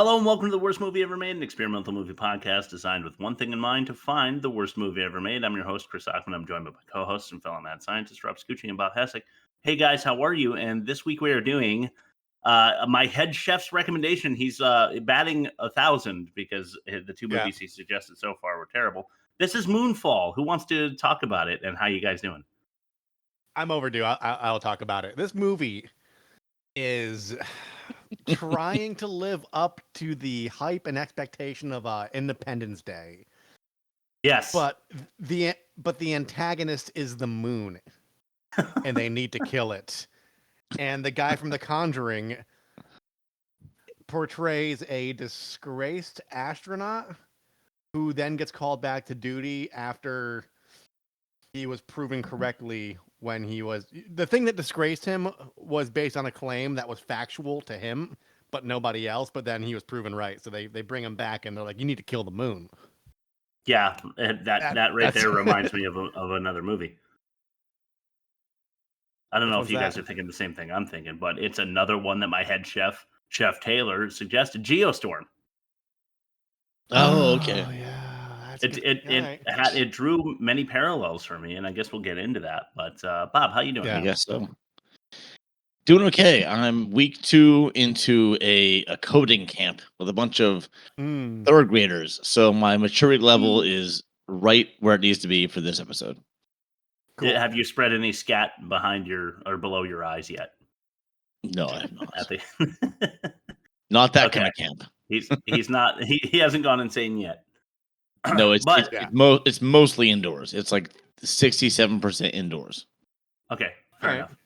Hello and welcome to the Worst Movie Ever Made, an experimental movie podcast designed with one thing in mind: to find the worst movie ever made. I'm your host, Chris Ackman. I'm joined by my co-hosts and fellow mad scientists, Rob Scucci and Bob Hessick. Hey guys, how are you? And this week we are doing my head chef's recommendation. He's batting 1,000 because the two movies he suggested so far were terrible. This is Moonfall. Who wants to talk about it, and how you guys doing? I'm overdue. I'll talk about it. This movie is trying to live up to the hype and expectation of Independence Day. Yes. But the antagonist is the moon, and they need to kill it. And the guy from The Conjuring portrays a disgraced astronaut who then gets called back to duty after he was proven correctly when he was... The thing that disgraced him was based on a claim that was factual to him, but nobody else. But then he was proven right. So they bring him back and they're like, you need to kill the moon. Yeah, that right there reminds me of another movie. I don't know if you guys are thinking the same thing I'm thinking, but it's another one that my head chef, Chef Taylor, suggested, Geostorm. Oh, okay. Oh, yeah. It drew many parallels for me, and I guess we'll get into that. But Bob, how you doing? I guess so. Doing okay. I'm week 2 into a coding camp with a bunch of third graders, so my maturity level is right where it needs to be for this episode. Cool. Have you spread any scat behind or below your eyes yet? No, I have not. Not that kind of camp. He's not. He hasn't gone insane yet. No, it's mostly indoors. It's like 67% indoors. Okay, fair enough.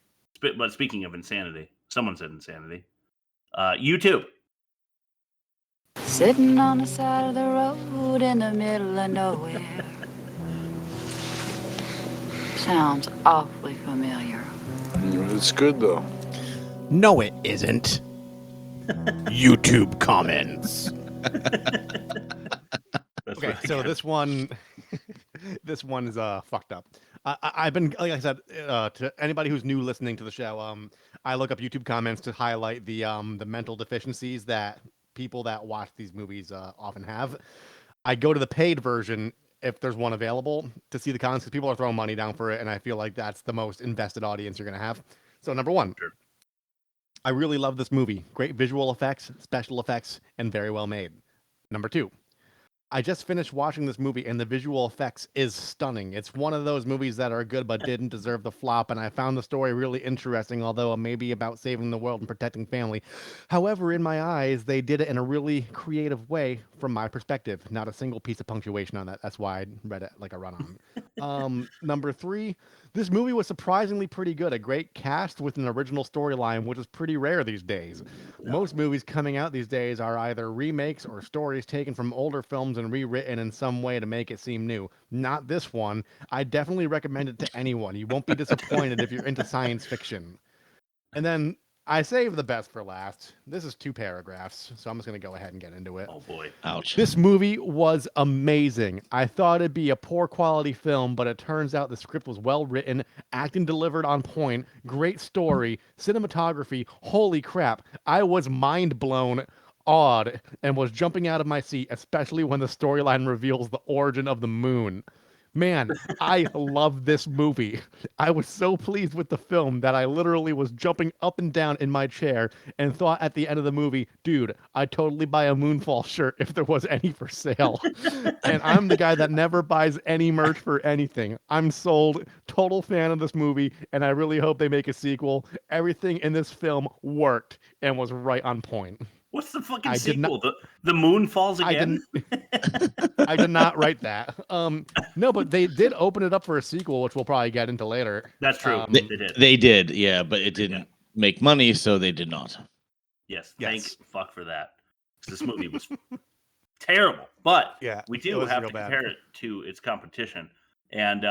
But speaking of insanity, someone said insanity. YouTube. Sitting on the side of the road in the middle of nowhere. Sounds awfully familiar. It's good, though. No, it isn't. YouTube comments. Okay, so this one is fucked up. I've been, like I said, to anybody who's new listening to the show, I look up YouTube comments to highlight the mental deficiencies that people that watch these movies often have. I go to the paid version if there's one available to see the comments, because people are throwing money down for it, and I feel like that's the most invested audience you're going to have. So number one, I really love this movie. Great visual effects, special effects, and very well made. Number two, I just finished watching this movie, and the visual effects is stunning. It's one of those movies that are good but didn't deserve the flop, and I found the story really interesting, although it may be about saving the world and protecting family. However, in my eyes, they did it in a really creative way from my perspective. Not a single piece of punctuation on that. That's why I read it like a run-on. Number three, this movie was surprisingly pretty good. A great cast with an original storyline, which is pretty rare these days. Most movies coming out these days are either remakes or stories taken from older films and rewritten in some way to make it seem new. Not this one. I definitely recommend it to anyone. You won't be disappointed if you're into science fiction. And then I saved the best for last. This is 2 paragraphs, so I'm just going to go ahead and get into it. Oh boy. Ouch. This movie was amazing. I thought it'd be a poor quality film, but it turns out the script was well written, acting delivered on point, great story, cinematography. Holy crap. I was mind blown, awed, and was jumping out of my seat, especially when the storyline reveals the origin of the moon. Man, I love this movie. I was so pleased with the film that I literally was jumping up and down in my chair and thought at the end of the movie, dude, I'd totally buy a Moonfall shirt if there was any for sale. And I'm the guy that never buys any merch for anything. I'm sold, total fan of this movie, and I really hope they make a sequel. Everything in this film worked and was right on point. What's the fucking sequel? The moon falls again? I did not write that. No, but they did open it up for a sequel, which we'll probably get into later. That's true. They did, yeah, but it didn't make money, so they did not. Yes, thank fuck for that. This movie was terrible, but we do have to compare it to its competition. And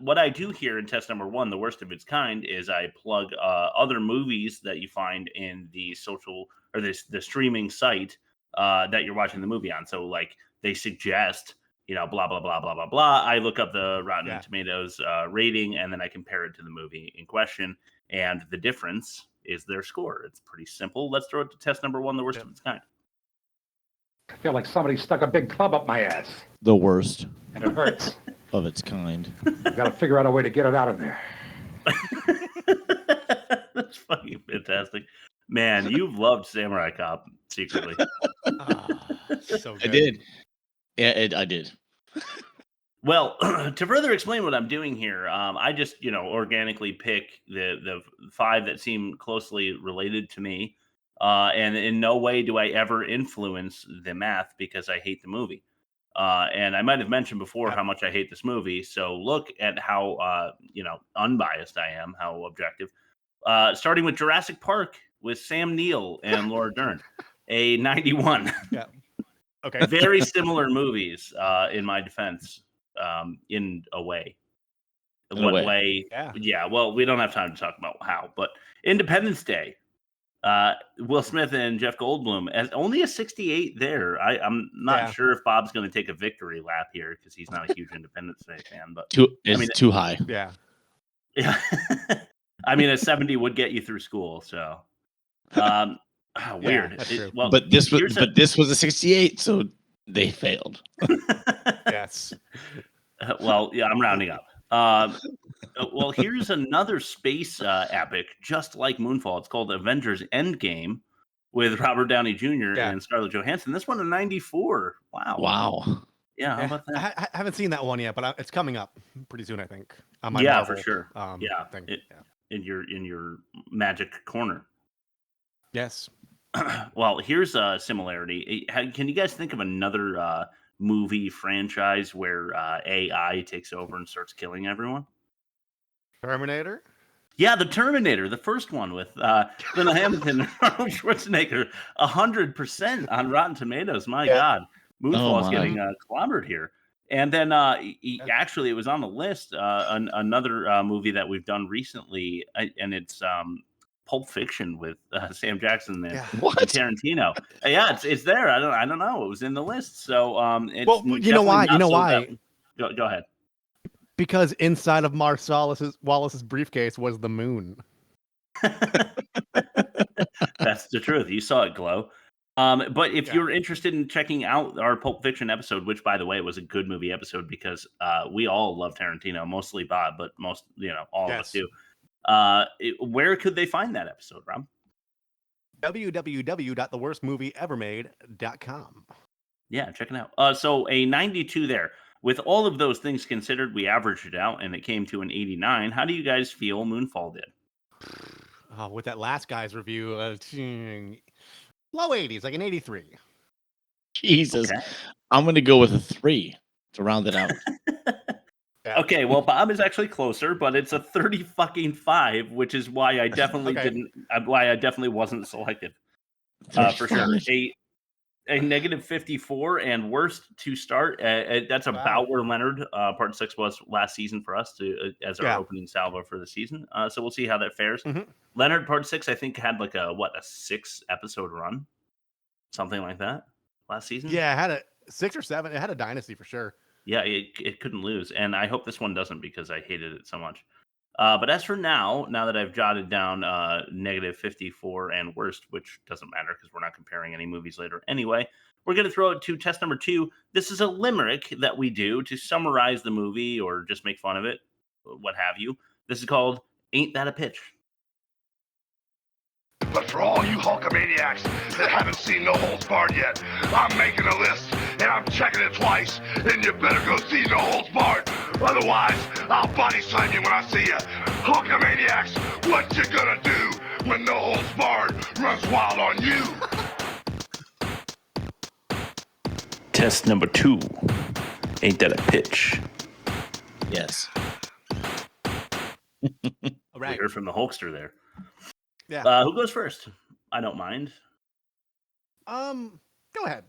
what I do here in test number 1, the worst of its kind, is I plug other movies that you find in the social or the streaming site that you're watching the movie on. So like they suggest, blah, blah, blah, blah, blah, blah. I look up the Rotten Tomatoes rating, and then I compare it to the movie in question. And the difference is their score. It's pretty simple. Let's throw it to test number 1, the worst of its kind. I feel like somebody stuck a big club up my ass. The worst. And it hurts. Of its kind. I gotta figure out a way to get it out of there. That's fucking fantastic. Man, you've loved Samurai Cop secretly. So good. I did. Yeah, I did. Well, to further explain what I'm doing here, I just, organically pick the 5 that seem closely related to me. And in no way do I ever influence the math because I hate the movie. And I might have mentioned before how much I hate this movie. So look at how, unbiased I am, how objective. Starting with Jurassic Park with Sam Neill and Laura Dern, a 91. Yeah. Okay. Very similar movies, in my defense, in a way. In what way? Yeah. Well, we don't have time to talk about how, but Independence Day. Will Smith and Jeff Goldblum as only a 68 there. I'm not sure if Bob's going to take a victory lap here because he's not a huge Independence Day fan, but too high. Yeah. Yeah. I mean, a 70 would get you through school. So, weird. Well, but this was a 68, so they failed. Yes. Well, yeah, I'm rounding up. Well, here's another space epic, just like Moonfall. It's called Avengers Endgame with Robert Downey Jr. and Scarlett Johansson. This one in 94. Wow. Yeah, how about that? I haven't seen that one yet, but it's coming up pretty soon, I think. On my yeah, Marvel, for sure. Thing. In your magic corner. Yes. Well, here's a similarity. Can you guys think of another movie franchise where AI takes over and starts killing everyone? Terminator? Yeah, the Terminator, the first one with Linda Hamilton and Arnold Schwarzenegger, 100% on Rotten Tomatoes. My God, Moonfall is getting clobbered here. And then actually, it was on the list. Another movie that we've done recently, and it's Pulp Fiction with Sam Jackson and Tarantino. Yeah, it's there. I don't know. It was in the list. So it's you know why? You know why? Go ahead. Because inside of Mark Wallace's briefcase was the moon. That's the truth. You saw it glow. But if you're interested in checking out our Pulp Fiction episode, which by the way was a good movie episode because we all love Tarantino, mostly Bob, but all of us do. Where could they find that episode, Rob? www.theworstmovieevermade.com. Yeah, check it out. So a 92 there. With all of those things considered, we averaged it out and it came to an 89. How do you guys feel Moonfall did? With that last guy's review, low 80s, like an 83. Jesus. Okay. I'm going to go with a 3 to round it out. Okay, well, Bob is actually closer, but it's a 30-5, which is why I definitely why I definitely wasn't selected. For sure. A negative 54 and worst to start. That's about where Leonard part 6 was last season for us as our opening salvo for the season. So we'll see how that fares. Mm-hmm. Leonard part 6, I think, had like a 6 episode run, something like that last season. Yeah, it had a 6 or 7. It had a dynasty for sure. Yeah, it couldn't lose, and I hope this one doesn't because I hated it so much. But as for now that I've jotted down negative 54 and worst, which doesn't matter because we're not comparing any movies later anyway, we're going to throw it to test number 2. This is a limerick that we do to summarize the movie or just make fun of it, what have you. This is called Ain't That a Pitch? But for all you Hulkamaniacs that haven't seen No Holds Barred yet, I'm making a list and I'm checking it twice, and you better go see No Holds Barred. Otherwise, I'll body slam you when I see you. Hulkamaniacs, what you gonna do when No Holds Barred runs wild on you? Test number 2. Ain't that a pitch? Yes. All right. We heard from the Hulkster there. Yeah. Who goes first? I don't mind. Go ahead.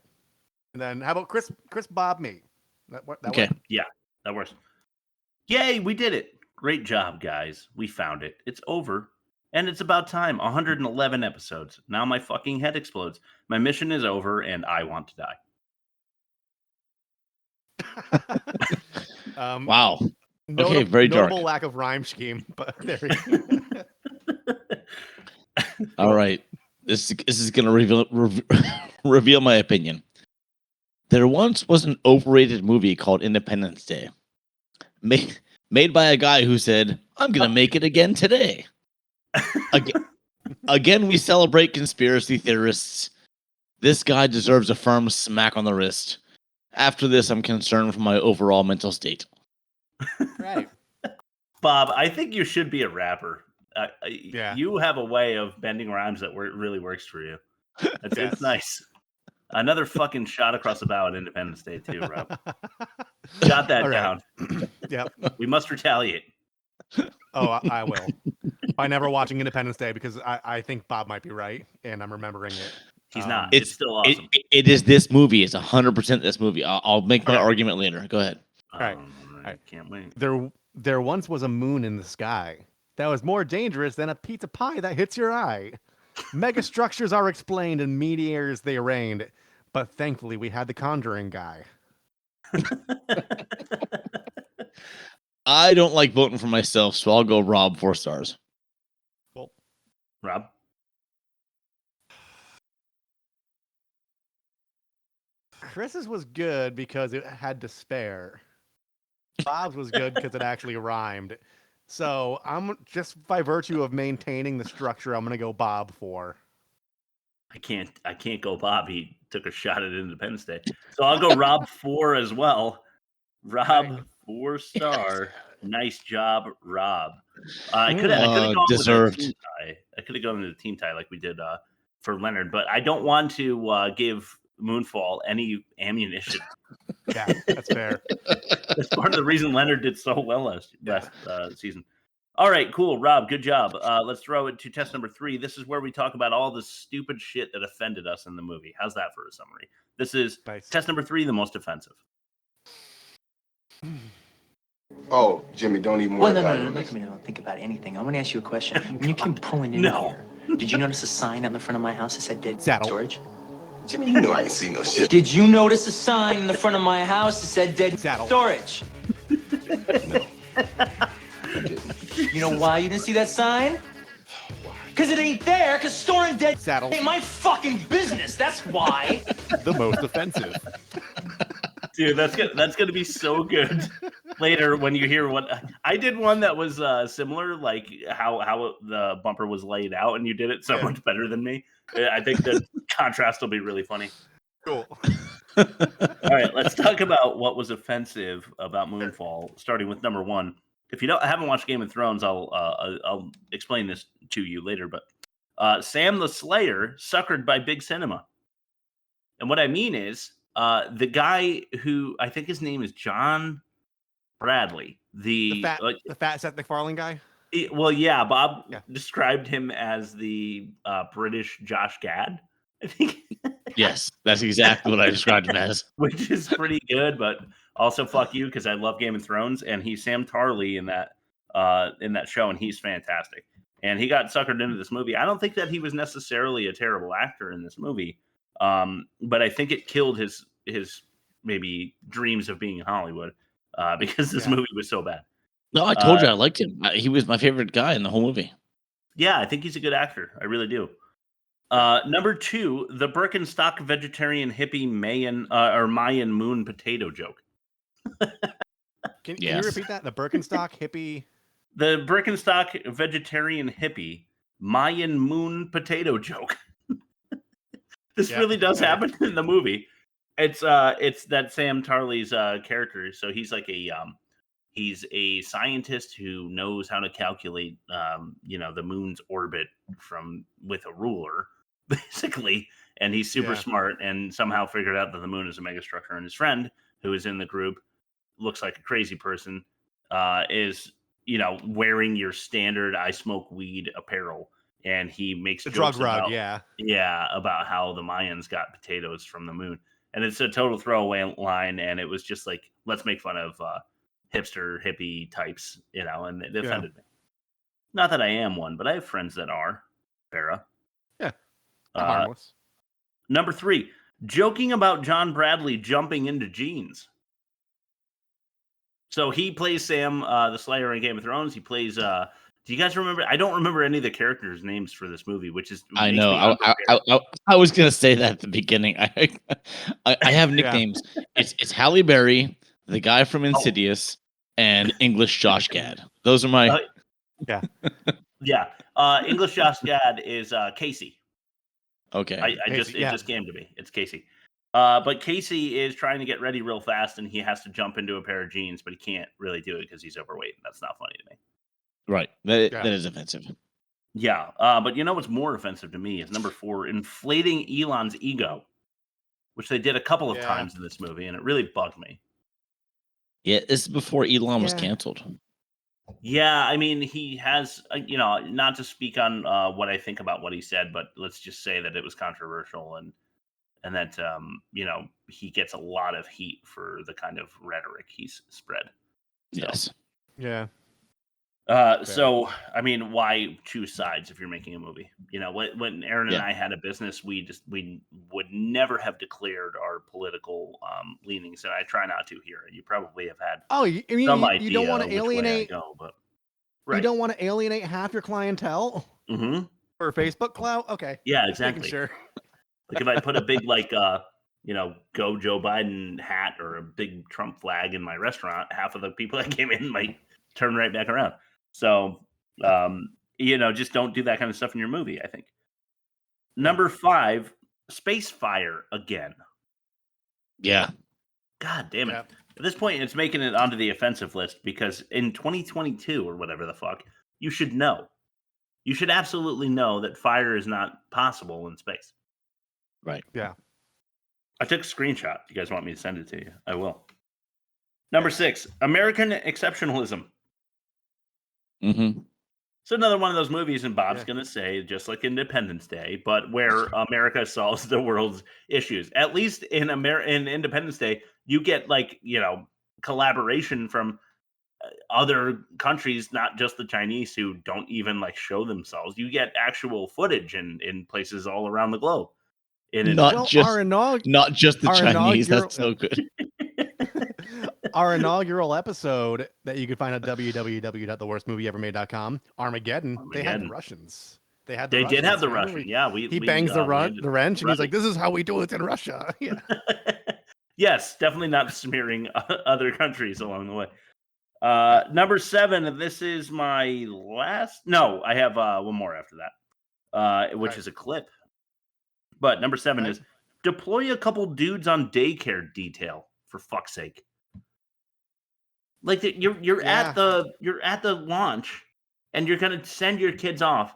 And then how about Chris, Bob, me? That okay. Work? Yeah, that works. Yay, we did it. Great job, guys. We found it. It's over. And it's about time. 111 episodes. Now my fucking head explodes. My mission is over and I want to die. Wow. Okay, very dark. Notable lack of rhyme scheme, but there we go. All right. This is going to reveal my opinion. There once was an overrated movie called Independence Day, made by a guy who said, "I'm gonna make it again today." Again, we celebrate conspiracy theorists. This guy deserves a firm smack on the wrist. After this, I'm concerned for my overall mental state. Right. Bob, I think you should be a rapper. Yeah. You have a way of bending rhymes that really works for you. It's nice. Another fucking shot across the bow at Independence Day too, Rob. Jot that down. Yep. We must retaliate. Oh, I will. By never watching Independence Day, because I think Bob might be right, and I'm remembering it. He's not. It's still awesome. It is this movie. It's 100% this movie. I'll make my argument later. Go ahead. All right. Can't wait. There once was a moon in the sky that was more dangerous than a pizza pie that hits your eye. Mega structures are explained and meteors they rained, but thankfully we had the Conjuring guy. I don't like voting for myself, so I'll go Rob 4 stars. Well, Rob? Chris's was good because it had despair. Bob's was good because it actually rhymed. So I'm just by virtue of maintaining the structure, I'm gonna go Bob 4. I can't go Bob. He took a shot at Independence Day. So I'll go Rob 4 as well. Rob 4 star. Nice job, Rob. I could have gone deserved. with a team tie. I could have gone with a team tie like we did for Leonard, but I don't want to give Moonfall any ammunition. Yeah, that's fair. That's part of the reason Leonard did so well last season. All right, cool. Rob, good job. Let's throw it to test number 3. This is where we talk about all the stupid shit that offended us in the movie. How's that for a summary? This is test number 3, the most offensive. Oh, Jimmy, don't even worry about it. Look at me, don't think about anything. I want to ask you a question. When you came pulling in here, did you notice a sign on the front of my house that said dead storage? Jimmy, you know I ain't seen no shit. Did you notice a sign in the front of my house that said dead storage? No. You know why you didn't see that sign? Because it ain't there, because storing dead ain't my fucking business. That's why. The most offensive. Dude, that's gonna be so good later when you hear what I did. One that was similar, like how the bumper was laid out, and you did it so much better than me. I think the contrast will be really funny. Cool. All right, let's talk about what was offensive about Moonfall, starting with number 1. If you haven't watched Game of Thrones, I'll explain this to you later. But Sam the Slayer suckered by Big Cinema, and what I mean is the guy who I think his name is John Bradley, the fat Seth MacFarlane guy. Bob described him as the British Josh Gad, I think. Yes, that's exactly what I described him as. Which is pretty good, but also fuck you because I love Game of Thrones, and he's Sam Tarly in that show, and he's fantastic. And he got suckered into this movie. I don't think that he was necessarily a terrible actor in this movie, but I think it killed his maybe dreams of being in Hollywood because this movie was so bad. No, I told you I liked him. He was my favorite guy in the whole movie. Yeah, I think he's a good actor. I really do. Number 2, the Birkenstock vegetarian hippie Mayan moon potato joke. Can you repeat that? The Birkenstock hippie. The Birkenstock vegetarian hippie Mayan moon potato joke. This really does happen in the movie. It's that Sam Tarly's character. So he's like he's a scientist who knows how to calculate the moon's orbit with a ruler, basically, and he's super smart and somehow figured out that the moon is a megastructure. And his friend, who is in the group, looks like a crazy person, is wearing your standard I smoke weed apparel, and he makes the jokes drug rug, about how the Mayans got potatoes from the moon. And it's a total throwaway line, and it was just like, let's make fun of hipster hippie types, and it offended me. Not that I am one, but I have friends that are. Farrah. Yeah. Harmless. Number 3, joking about John Bradley jumping into jeans. So he plays Sam the Slayer in Game of Thrones. He plays Do you guys remember? I don't remember any of the characters' names for this movie, which is I know. I was gonna say that at the beginning. I have nicknames. It's Halle Berry, the guy from Insidious, and English Josh Gad. Those are my. Yeah. Yeah. English Josh Gad is Casey. Okay. It just came to me. It's Casey. But Casey is trying to get ready real fast, and he has to jump into a pair of jeans, but he can't really do it because he's overweight. And that's not funny to me. Right. That is offensive. Yeah. But you know what's more offensive to me is number 4, inflating Elon's ego, which they did a couple of times in this movie, and it really bugged me. Yeah, this is before Elon was canceled. Yeah, I mean, he has, not to speak on what I think about what he said, but let's just say that it was controversial and that, he gets a lot of heat for the kind of rhetoric he's spread. So. Yes. Yeah. So, I mean, why choose sides if you're making a movie? When Aaron and I had a business, we would never have declared our political leanings, and I try not to here. You probably have had some idea you don't want to alienate. Right. You don't want to alienate half your clientele for Facebook clout. Okay. Yeah, exactly. Sure. Like if I put a big go Joe Biden hat or a big Trump flag in my restaurant, half of the people that came in might turn right back around. So, just don't do that kind of stuff in your movie, I think. Number 5, Space Fire again. Yeah. God damn it. Yeah. At this point, it's making it onto the offensive list because in 2022 or whatever the fuck, you should know. You should absolutely know that fire is not possible in space. Right. Yeah. I took a screenshot. You guys want me to send it to you? I will. Number 6, American exceptionalism. Mm-hmm. So another one of those movies, and Bob's going to say, just like Independence Day, but where America solves the world's issues. At least in Independence Day, you get collaboration from other countries, not just the Chinese who don't even show themselves. You get actual footage in places all around the globe. Not just the Chinese. That's so good. Our inaugural episode that you can find at www.theworstmovieevermade.com, Armageddon. They had the Russians. They did have the Russian. Yeah, he bangs the wrench, and he's like, "This is how we do it in Russia." Yeah. Yes, definitely not smearing other countries along the way. Number 7. This is my last. No, I have one more after that, which is a clip. But number 7 is deploy a couple dudes on daycare detail. For fuck's sake. Like you're at the launch and you're gonna send your kids off.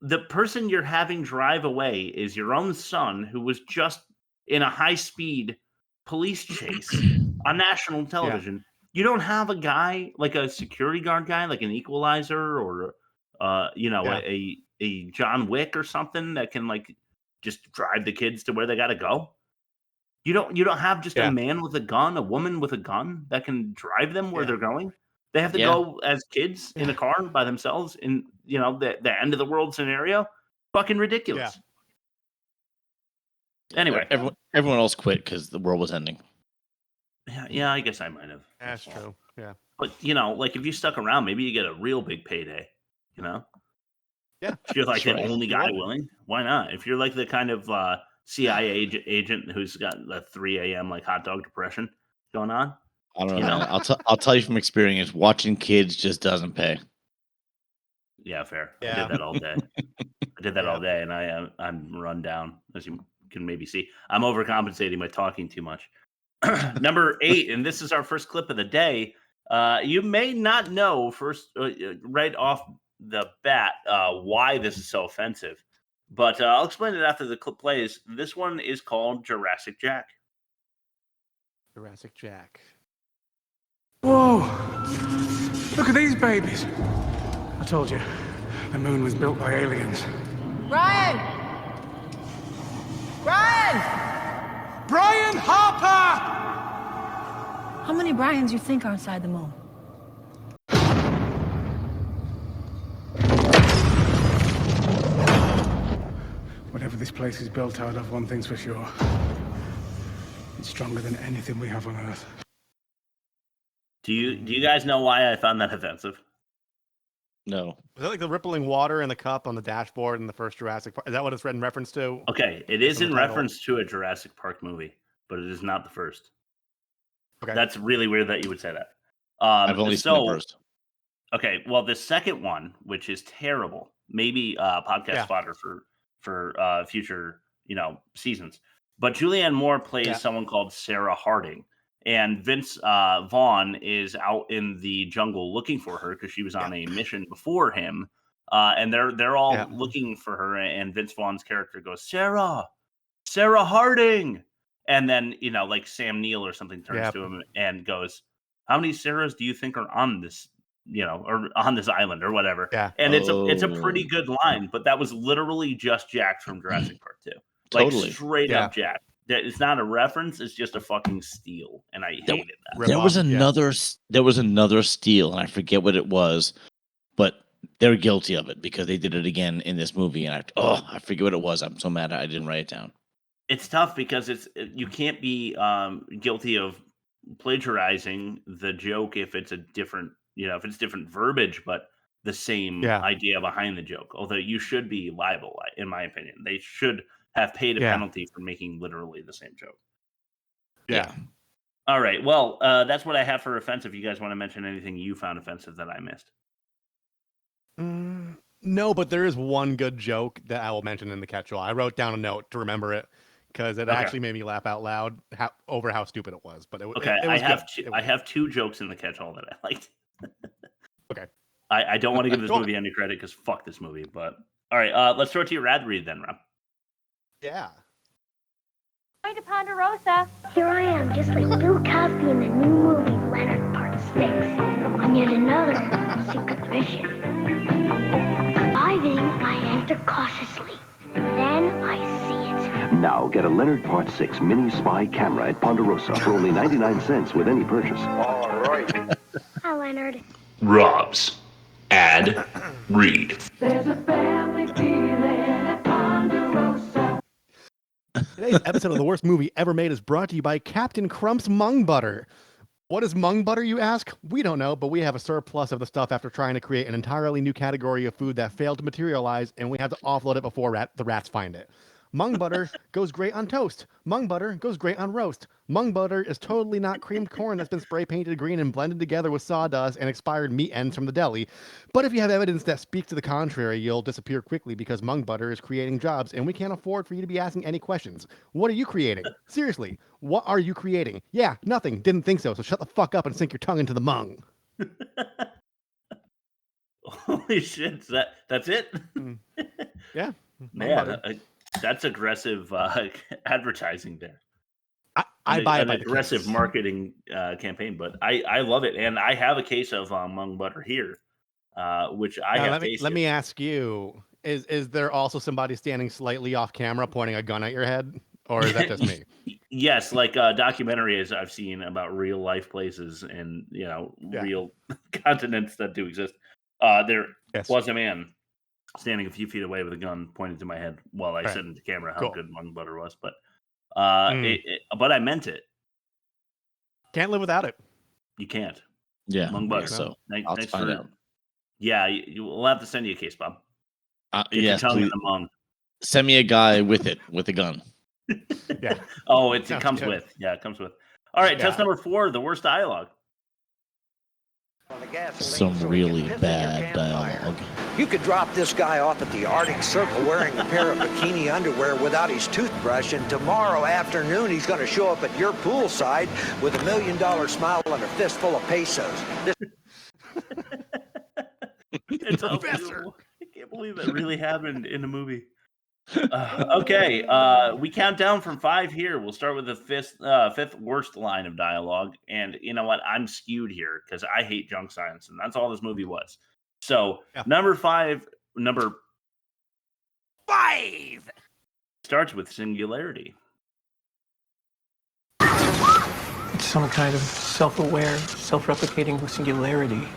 The person you're having drive away is your own son who was just in a high-speed police chase on national television. Yeah. You don't have a guy like a security guard guy, like an equalizer or a John Wick or something that can just drive the kids to where they gotta go. You don't have just a man with a gun, a woman with a gun that can drive them where they're going. They have to go as kids in a car by themselves in the end of the world scenario. Fucking ridiculous. Yeah. Anyway, everyone else quit because the world was ending. Yeah, I guess I might have. That's true. Yeah, but if you stuck around, maybe you get a real big payday. Yeah, if you're the only guy willing, why not? If you're the kind of CIA agent who's got a 3 a.m. hot dog depression going on. I don't know. I'll tell you from experience. Watching kids just doesn't pay. Yeah, fair. Yeah. I did that all day. And I'm run down, as you can maybe see. I'm overcompensating by talking too much. Number 8, and this is our first clip of the day. You may not know right off the bat why this is so offensive. But I'll explain it after the clip plays. This one is called Jurassic Jack. Jurassic Jack. Whoa! Look at these babies. I told you, the moon was built by aliens. Brian! Brian! Brian Harper! How many Brians you think are inside the moon? Whatever this place is built out of, one thing's for sure. It's stronger than anything we have on Earth. Do you guys know why I found that offensive? No. Was that like the rippling water in the cup on the dashboard in the first Jurassic Park? Is that what it's in reference to? Okay, it is in reference to a Jurassic Park movie, but it is not the first. Okay. That's really weird that you would say that. I've only seen the first. Okay, well, the second one, which is terrible, maybe podcast fodder for future seasons. But Julianne Moore plays someone called Sarah Harding, and Vince Vaughn is out in the jungle looking for her because she was on a mission before him, and they're all looking for her. And Vince Vaughn's character goes, Sarah Harding, and then like Sam Neill or something turns to him and goes, how many Sarahs do you think are on this? Or on this island or whatever. Yeah. And it's a pretty good line, but that was literally just Jack from Jurassic Park 2. Totally. Like straight up Jack. It's not a reference, it's just a fucking steal. And I hated that. There was another steal, and I forget what it was, but they're guilty of it because they did it again in this movie. And I forget what it was. I'm so mad I didn't write it down. It's tough because you can't be guilty of plagiarizing the joke if it's a different if it's different verbiage, but the same idea behind the joke. Although you should be liable, in my opinion. They should have paid a penalty for making literally the same joke. Yeah. All right. Well, that's what I have for offensive. You guys want to mention anything you found offensive that I missed? No, but there is one good joke that I will mention in the catch-all. I wrote down a note to remember it because it actually made me laugh out loud over how stupid it was. But it was I have two jokes in the catch-all that I liked. Okay. I don't want to give this movie any credit because fuck this movie. But all right, let's throw it to your rad read then, Rob. Yeah. Going to Ponderosa. Here I am, just like Bill Cosby in the new movie Leonard Part 6, on yet another secret mission. Arriving, I enter cautiously. Then I see it. Now get a Leonard Part 6 mini spy camera at Ponderosa for only 99 cents with any purchase. All right. Hi, Leonard. Rob's ad read. There's a family feeling at Ponderosa. Today's episode of The Worst Movie Ever Made is brought to you by Captain Crump's Mung Butter. What is mung butter, you ask? We don't know, but we have a surplus of the stuff after trying to create an entirely new category of food that failed to materialize, and we have to offload it before the rats find it. Mung butter goes great on toast. Mung butter goes great on roast. Mung butter is totally not creamed corn that's been spray painted green and blended together with sawdust and expired meat ends from the deli. But if you have evidence that speaks to the contrary, you'll disappear quickly because mung butter is creating jobs and we can't afford for you to be asking any questions. What are you creating? Seriously, what are you creating? Yeah, nothing. Didn't think so. So shut the fuck up and sink your tongue into the mung. Holy shit. That's it? Yeah. Man, that's aggressive advertising there. I buy an aggressive marketing campaign, but I love it, and I have a case of mung butter here, which I have tasted. Let me ask you: Is there also somebody standing slightly off camera pointing a gun at your head, or is that just me? Yes, like documentaries I've seen about real life places and real continents that do exist. There was a man standing a few feet away with a gun pointed to my head while I said into camera how good mung butter was, but but I meant it. Can't live without it. You can't. Yeah, mung butter. So I'll find out. Yeah, we'll have to send you a case, Bob. Yes, please. In the mung. Send me a guy with a gun. Yeah. Oh, it comes with. Yeah, it comes with. All right, test number 4, the worst dialogue. Some really bad dialogue. You could drop this guy off at the Arctic Circle wearing a pair of bikini underwear without his toothbrush, and tomorrow afternoon he's going to show up at your poolside with $1 million smile and a fistful of pesos. It's unbelievable. I can't believe that really happened in a movie. Okay, we count down from 5 here. We'll start with the fifth worst line of dialogue. And you know what? I'm skewed here because I hate junk science, and that's all this movie was. So number 5 starts with singularity. It's some kind of self-aware, self-replicating singularity.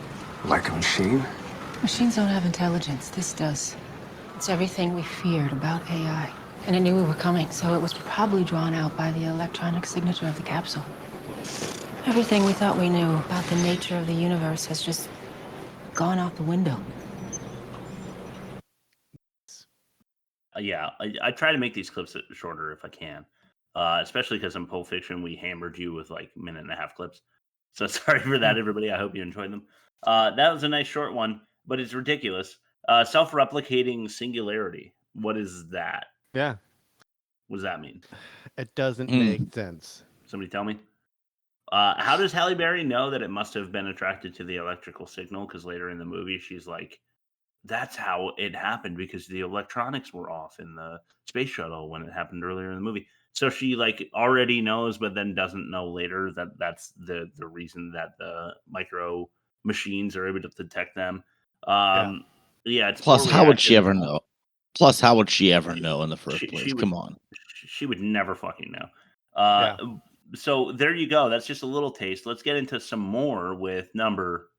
Like a machine? Machines don't have intelligence. This does. It's everything we feared about AI. And it knew we were coming, so it was probably drawn out by the electronic signature of the capsule. Everything we thought we knew about the nature of the universe has just gone out the window. Yeah, I try to make these clips shorter if I can, especially because in Pulp Fiction we hammered you with like 1.5-minute clips. So sorry for that, everybody. I hope you enjoyed them. That was a nice short one, but it's ridiculous. Self-replicating singularity. What is that? Yeah. What does that mean? It doesn't make sense. Somebody tell me. How does Halle Berry know that it must have been attracted to the electrical signal? Because later in the movie, she's like, that's how it happened because the electronics were off in the space shuttle when it happened earlier in the movie. So she like already knows, but then doesn't know later that that's the reason that the micro machines are able to detect them. Yeah. It's Plus, how would she ever know? Plus, how would she ever know in the first place? Come on. She would never fucking know. So there you go. That's just a little taste. Let's get into some more with number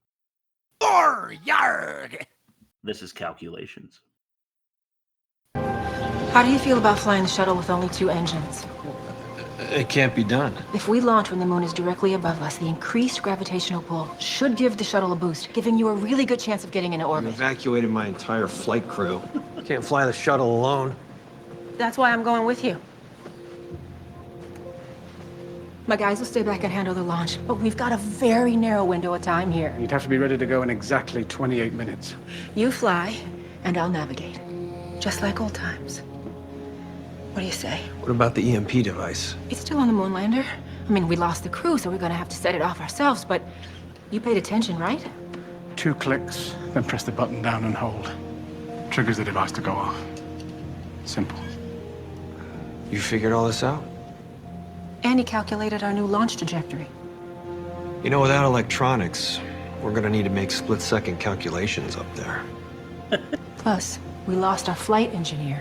4. Yarg. This is calculations. How do you feel about flying the shuttle with only 2 engines? It can't be done. If we launch when the moon is directly above us, the increased gravitational pull should give the shuttle a boost, giving you a really good chance of getting into orbit. You evacuated my entire flight crew. Can't fly the shuttle alone. That's why I'm going with you. My guys will stay back and handle the launch, but we've got a very narrow window of time here. You'd have to be ready to go in exactly 28 minutes. You fly, and I'll navigate. Just like old times. What do you say? What about the EMP device? It's still on the moon lander. I mean, we lost the crew, so we're gonna have to set it off ourselves, but you paid attention, right? 2 clicks, then press the button down and hold. Triggers the device to go off. Simple. You figured all this out? And he calculated our new launch trajectory. You know, without electronics, we're gonna need to make split-second calculations up there. Plus, we lost our flight engineer.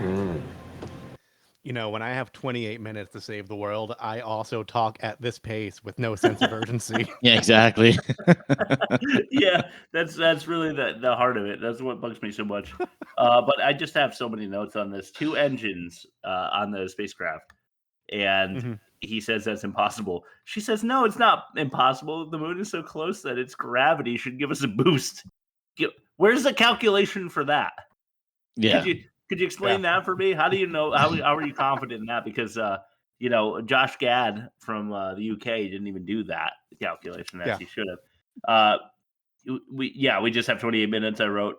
You know, when I have 28 minutes to save the world, I also talk at this pace with no sense of urgency. Yeah, exactly. Yeah, that's really the heart of it. That's what bugs me so much. But I just have so many notes on this. 2 engines on the spacecraft. And he says that's impossible. She says, no, it's not impossible. The moon is so close that its gravity should give us a boost. Where's the calculation for that? Yeah. Could you explain that for me? How do you know? How are you confident in that? Because you know, Josh Gad from the UK didn't even do that calculation as he should have. We just have 28 minutes. I wrote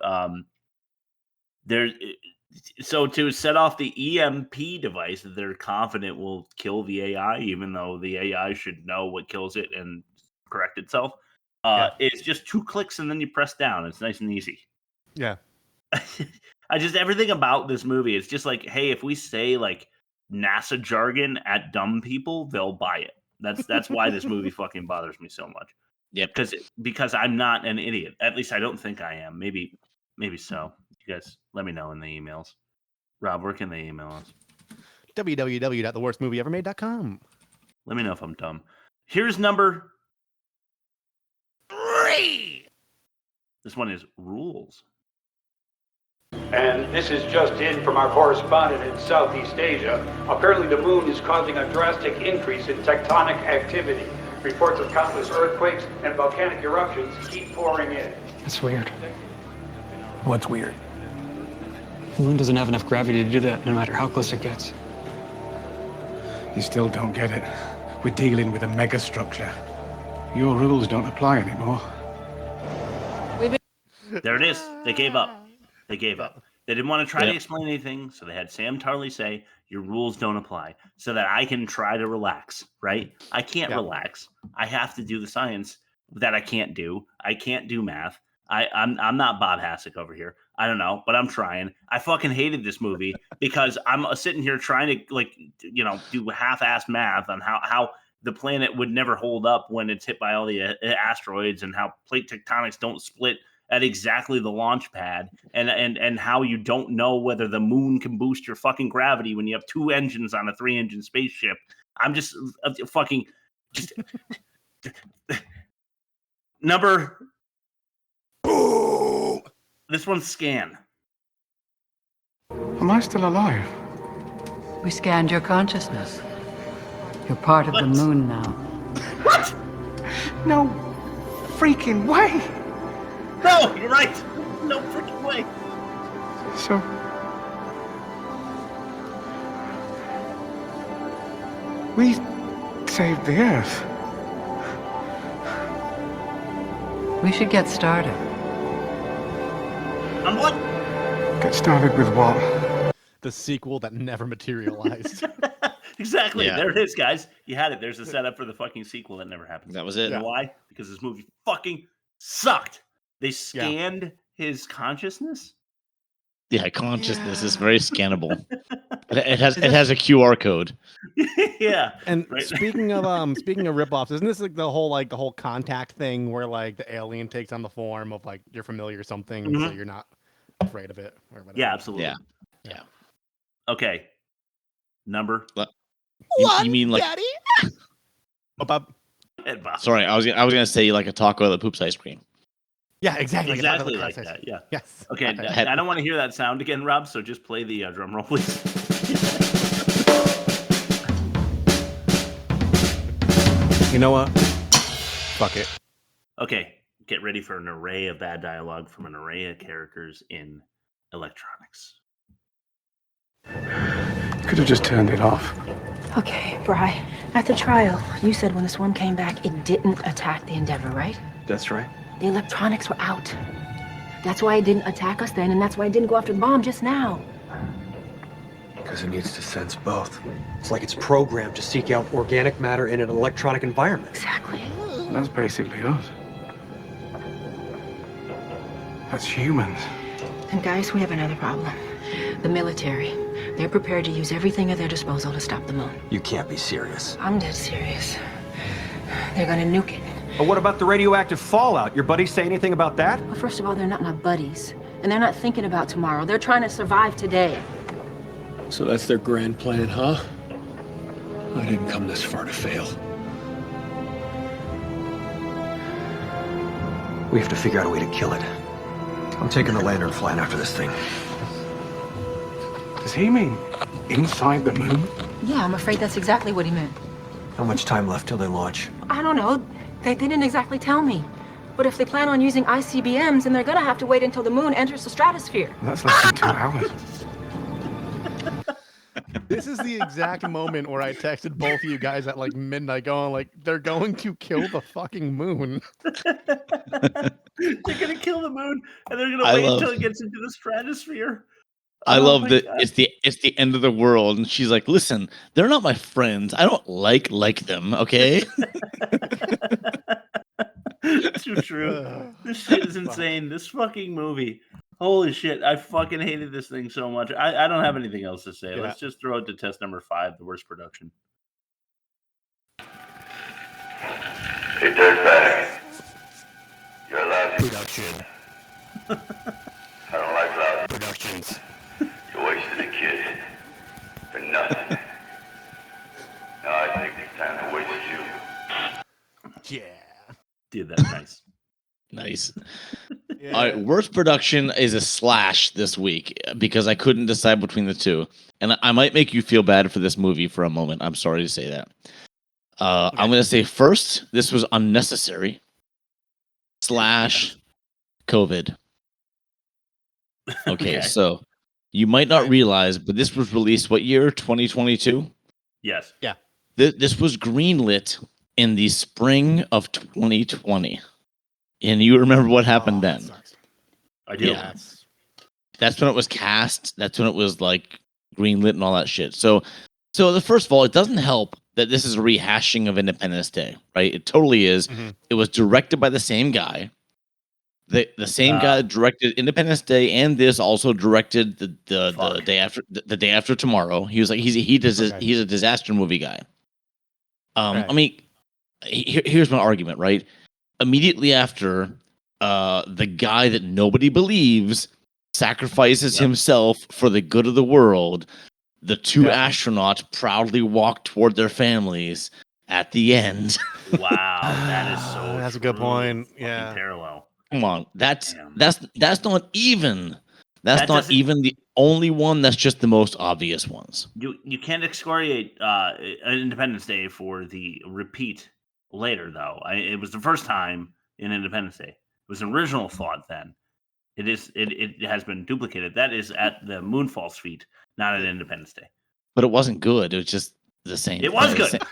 so to set off the EMP device, they're confident will kill the AI, even though the AI should know what kills it and correct itself. It's just 2 clicks and then you press down. It's nice and easy. Yeah. Everything about this movie, it's just like, hey, if we say like NASA jargon at dumb people, they'll buy it. That's why this movie fucking bothers me so much. Yep. Because I'm not an idiot. At least I don't think I am. Maybe so. You guys let me know in the emails. Rob, where can they email us? www.theworstmovieevermade.com. Let me know if I'm dumb. Here's number 3. This one is rules. And this is just in from our correspondent in Southeast Asia. Apparently the moon is causing a drastic increase in tectonic activity. Reports of countless earthquakes and volcanic eruptions keep pouring in. That's weird. What's weird? The moon doesn't have enough gravity to do that, no matter how close it gets. You still don't get it. We're dealing with a megastructure. Your rules don't apply anymore. There it is. They gave up. They didn't want to try to explain anything, so they had Sam Tarley say, your rules don't apply, so that I can try to relax, right? I can't relax. I have to do the science that I can't do. I can't do math. I'm not Bob Hassick over here. I don't know, but I'm trying. I fucking hated this movie because I'm sitting here trying to, do half-assed math on how the planet would never hold up when it's hit by all the asteroids and how plate tectonics don't split at exactly the launch pad and how you don't know whether the moon can boost your fucking gravity when you have 2 engines on a 3-engine spaceship. I'm just number. This one's scan. Am I still alive? We scanned your consciousness. You're part of the moon now. What? No freaking way. No, you're right. No freaking way. So, We saved the Earth. We should get started. On what? Get started with what? The sequel that never materialized. Exactly. Yeah. There it is, guys. You had it. There's the setup for the fucking sequel that never happened. That was it. You know why? Because this movie fucking sucked. They scanned his consciousness. Yeah, consciousness is very scannable. It has a QR code. Yeah. And right. speaking of ripoffs, isn't this like the whole contact thing where like the alien takes on the form of like your familiar or something, so you're not afraid of it or whatever? Yeah, absolutely. Yeah. Okay. Number. You mean like? Daddy? Oh, Bob. Sorry, I was gonna say like a taco that poops ice cream. Yeah, exactly. Exactly like that. Yeah. Yes. Okay. I don't want to hear that sound again, Rob. So just play the drum roll, please. You know what? Fuck it. Okay. Get ready for an array of bad dialogue from an array of characters in electronics. Could have just turned it off. Okay, Bri. At the trial, you said when the swarm came back, it didn't attack the Endeavor, right? That's right. The electronics were out. That's why it didn't attack us then, and that's why it didn't go after the bomb just now. Because it needs to sense both. It's like it's programmed to seek out organic matter in an electronic environment. Exactly. That's basically us. That's humans. And guys, we have another problem. The military. They're prepared to use everything at their disposal to stop the moon. You can't be serious. I'm dead serious. They're gonna nuke it. But what about the radioactive fallout? Your buddies say anything about that? Well, first of all, they're not my buddies. And they're not thinking about tomorrow. They're trying to survive today. So that's their grand plan, huh? I didn't come this far to fail. We have to figure out a way to kill it. I'm taking the lantern flying after this thing. Does he mean inside the moon? Yeah, I'm afraid that's exactly what he meant. How much time left till they launch? I don't know. They didn't exactly tell me. But if they plan on using ICBMs, then they're gonna have to wait until the moon enters the stratosphere. That's less than 2 hours. This is the exact moment where I texted both of you guys at like midnight going like, they're going to kill the fucking moon. They're going to kill the moon and they're going to wait until it gets into the stratosphere. I love that it's the end of the world. And she's like, listen, they're not my friends. I don't like them, okay? Too true. This shit is insane. This fucking movie. Holy shit. I fucking hated this thing so much. I don't have anything else to say. Yeah. Let's just throw it to test number 5, the worst production. Hey, dirtbag. You're allowed to. Production. I don't like loud productions. You wasted a kid. For nothing. Now I think it's time to waste you. Yeah. Dude, that's nice. Nice. Yeah. All right, worst production is a slash this week because I couldn't decide between the two. And I might make you feel bad for this movie for a moment. I'm sorry to say that. Okay. I'm going to say first, this was unnecessary. Slash COVID. Okay, so you might not realize, but this was released what year? 2022? Yes. Yeah. This was greenlit in the spring of 2020. And you remember what happened then? I do. Yeah. That's when it was cast. That's when it was like greenlit and all that shit. So the first of all, it doesn't help that this is a rehashing of Independence Day, right? It totally is. Mm-hmm. It was directed by the same guy. The same guy directed Independence Day, and this also directed the day after tomorrow. He was like he's a disaster movie guy. Right. I mean, here's my argument, right? Immediately after, the guy that nobody believes sacrifices himself for the good of the world, the two astronauts proudly walk toward their families at the end. Wow, that is so. That's a good point. Yeah, parallel. Come on, that's not even the only one. That's just the most obvious ones. You can't excoriate Independence Day for the repeat. Later, though, it was the first time in Independence Day. It was an original thought then. It has been duplicated. That is at the Moonfall's feet, not at Independence Day. But it wasn't good. It was just the same. It was good.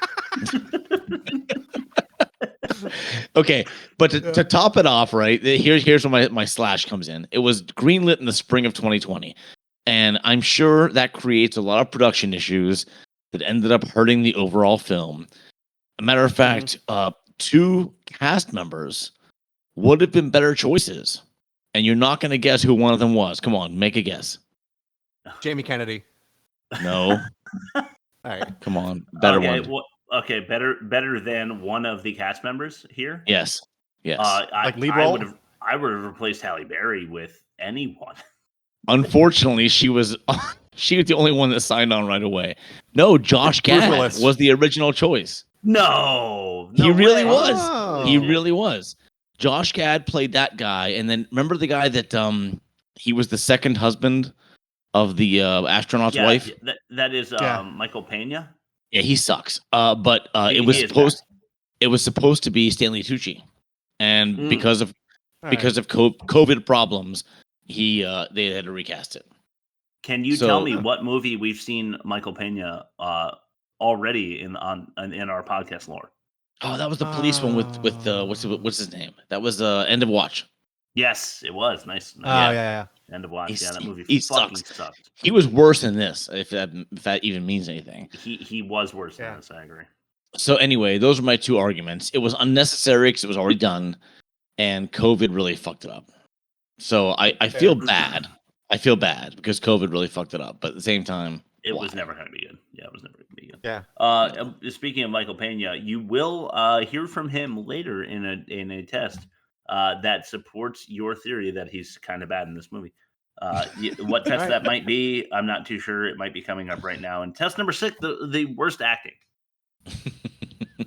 Okay, but to top it off, right? Here's where my slash comes in. It was greenlit in the spring of 2020, and I'm sure that creates a lot of production issues that ended up hurting the overall film. A matter of fact, 2 cast members would have been better choices, and you're not going to guess who one of them was. Come on, make a guess. Jamie Kennedy. No. All right, come on, better one. Okay, better than one of the cast members here. Yes. Like lead role? I would have replaced Halle Berry with anyone. Unfortunately, she was the only one that signed on right away. No, Josh Gad was the original choice. No, he really was. Oh. He really was. Josh Gad played that guy, and then remember the guy that he was the second husband of the astronaut's wife. That is Michael Pena. Yeah, he sucks. But it was supposed to be Stanley Tucci, and because of COVID problems, they had to recast it. Can you tell me what movie we've seen Michael Pena already in our podcast lore? Oh, that was the police one with what's his name? That was End of Watch. Yes, it was nice. Yeah. End of Watch. That movie he fucking sucked. He was worse than this, if that even means anything. He was worse than this. I agree. So anyway, those are my 2 arguments. It was unnecessary because it was already done, and COVID really fucked it up. So I feel bad. I feel bad because COVID really fucked it up. But at the same time, it was never going to be good. Yeah, it was never going to be good. Yeah. Speaking of Michael Pena, you will hear from him later in a test that supports your theory that he's kind of bad in this movie. What test that might be, I'm not too sure. It might be coming up right now. And test number 6, the worst acting.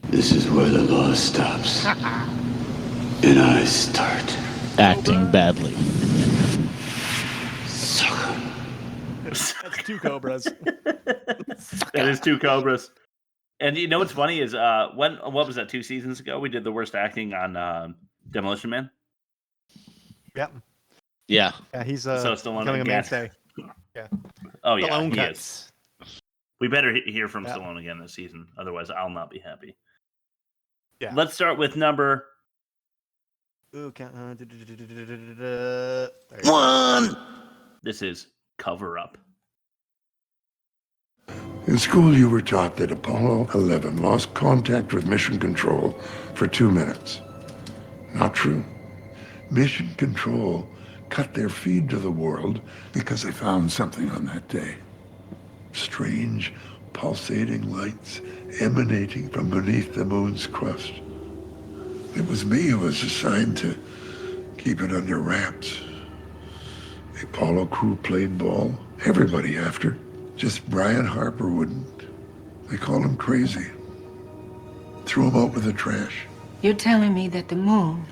This is where the law stops. And I start. Acting badly. That's 2 Cobras. It is 2 Cobras. And you know what's funny is what was that 2 seasons ago? We did the worst acting on Demolition Man. Yep. Yeah. Yeah, he's so becoming a mainstay. Yeah. Oh yeah, Stallone he cuts. is. We better hear from Stallone again this season, otherwise I'll not be happy. Yeah. Let's start with number 1. This is Cover Up. In school, you were taught that Apollo 11 lost contact with Mission Control for 2 minutes. Not true. Mission Control cut their feed to the world because they found something on that day. Strange, pulsating lights emanating from beneath the moon's crust. It was me who was assigned to keep it under wraps. The Apollo crew played ball. Everybody after. Just Brian Harper wouldn't. They called him crazy. Threw him out with the trash. You're telling me that the moon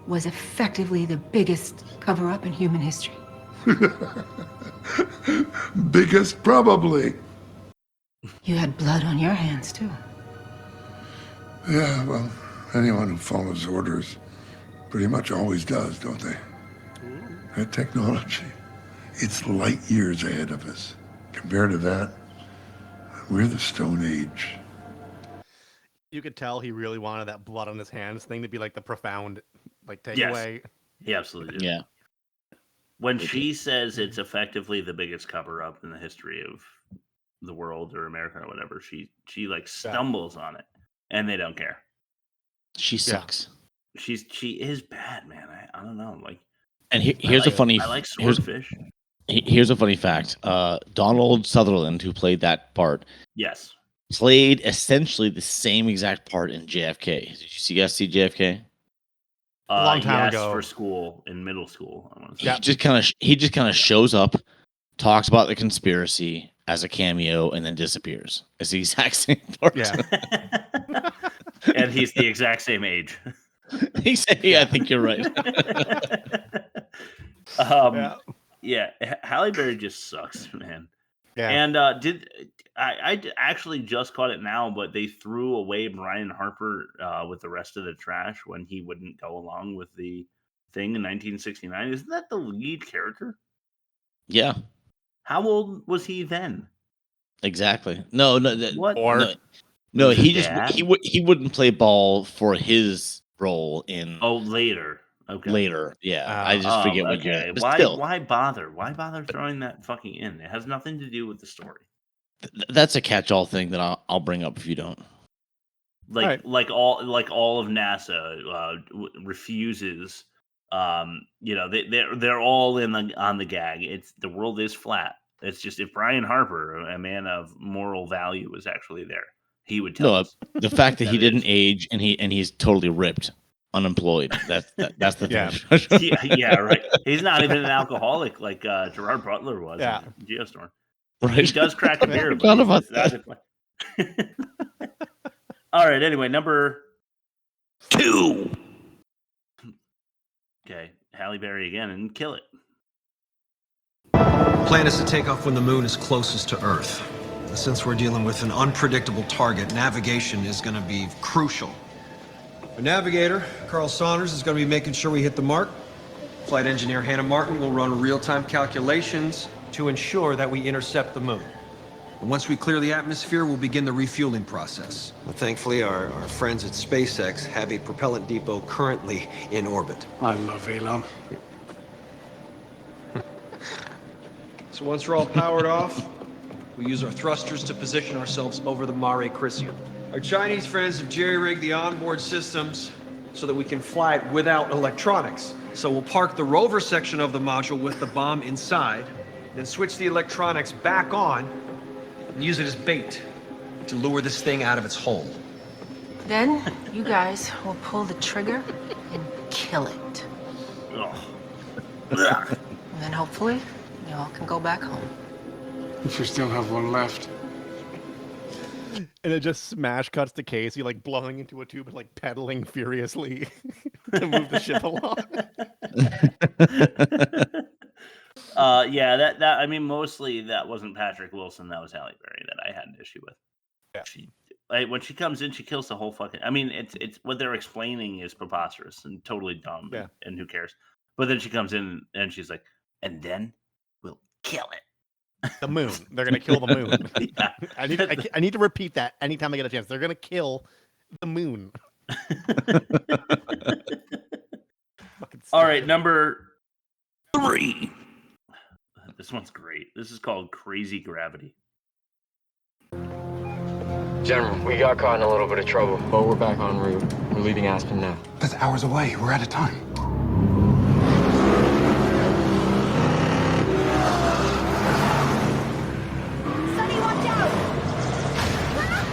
was effectively the biggest cover-up in human history? Biggest, probably. You had blood on your hands, too. Yeah, well, anyone who follows orders pretty much always does, don't they? That technology, it's light years ahead of us. Compared to that, we're the Stone Age. You could tell he really wanted that blood on his hands thing to be like the profound takeaway. Yes, he absolutely did. Yeah. When she says it's effectively the biggest cover-up in the history of the world or America or whatever, she stumbles on it, and they don't care. She sucks. She is bad, man. I don't know. And here's a funny. I like Swordfish. Here's a funny fact. Donald Sutherland, who played that part, yes, played essentially the same exact part in JFK. Did you guys see JFK? A long time ago for school in middle school. I want to say. He just kind of shows up, talks about the conspiracy as a cameo, and then disappears. It's the exact same part. Yeah, and he's the exact same age. I think you're right. Yeah, Halle Berry just sucks, man. Yeah. And I actually just caught it now, but they threw away Brian Harper with the rest of the trash when he wouldn't go along with the thing in 1969. Isn't that the lead character? Yeah. How old was he then? Exactly. No. What? No. He wouldn't play ball for his role in. Oh, later. Okay. Later, yeah. I just forget what you're. Why bother? Why bother throwing that fucking in? It has nothing to do with the story. That's a catch-all thing that I'll bring up if you don't. Like all of NASA refuses. They're all on the gag. It's the world is flat. It's just if Brian Harper, a man of moral value, was actually there, he would tell us. The fact that he didn't age and he's totally ripped, unemployed. That's the thing. Yeah, right. He's not even an alcoholic like Gerard Butler was in Geostorm. Right. He does crack a beer. But about that. All right. Anyway, number 2. Okay, Halle Berry again and kill it. Plan is to take off when the moon is closest to Earth. Since we're dealing with an unpredictable target, navigation is going to be crucial. Our navigator, Carl Saunders, is going to be making sure we hit the mark. Flight engineer Hannah Martin will run real-time calculations to ensure that we intercept the moon. And once we clear the atmosphere, we'll begin the refueling process. But thankfully, our friends at SpaceX have a propellant depot currently in orbit. I love Elon. So once we're all powered off, we use our thrusters to position ourselves over the Mare Crisium. Our Chinese friends have jerry-rigged the onboard systems so that we can fly it without electronics. So we'll park the rover section of the module with the bomb inside, then switch the electronics back on and use it as bait to lure this thing out of its hole. Then you guys will pull the trigger and kill it. And then hopefully you all can go back home. If you still have one left. And it just smash cuts to Casey like blowing into a tube and like pedaling furiously to move the ship along. That I mean, mostly that wasn't Patrick Wilson. That was Halle Berry that I had an issue with. Yeah. When she comes in, she kills the whole fucking. I mean, it's what they're explaining is preposterous and totally dumb. Yeah. And who cares? But then she comes in and she's like, and then we'll kill it. The moon. They're gonna kill the moon. Yeah. I need to repeat that anytime I get a chance. They're gonna kill the moon. All right, number 3. This one's great. This is called Crazy Gravity. General, we got caught in a little bit of trouble, but we're back en route. We're leaving Aspen now. That's hours away. We're out of time. Sonny, watch out!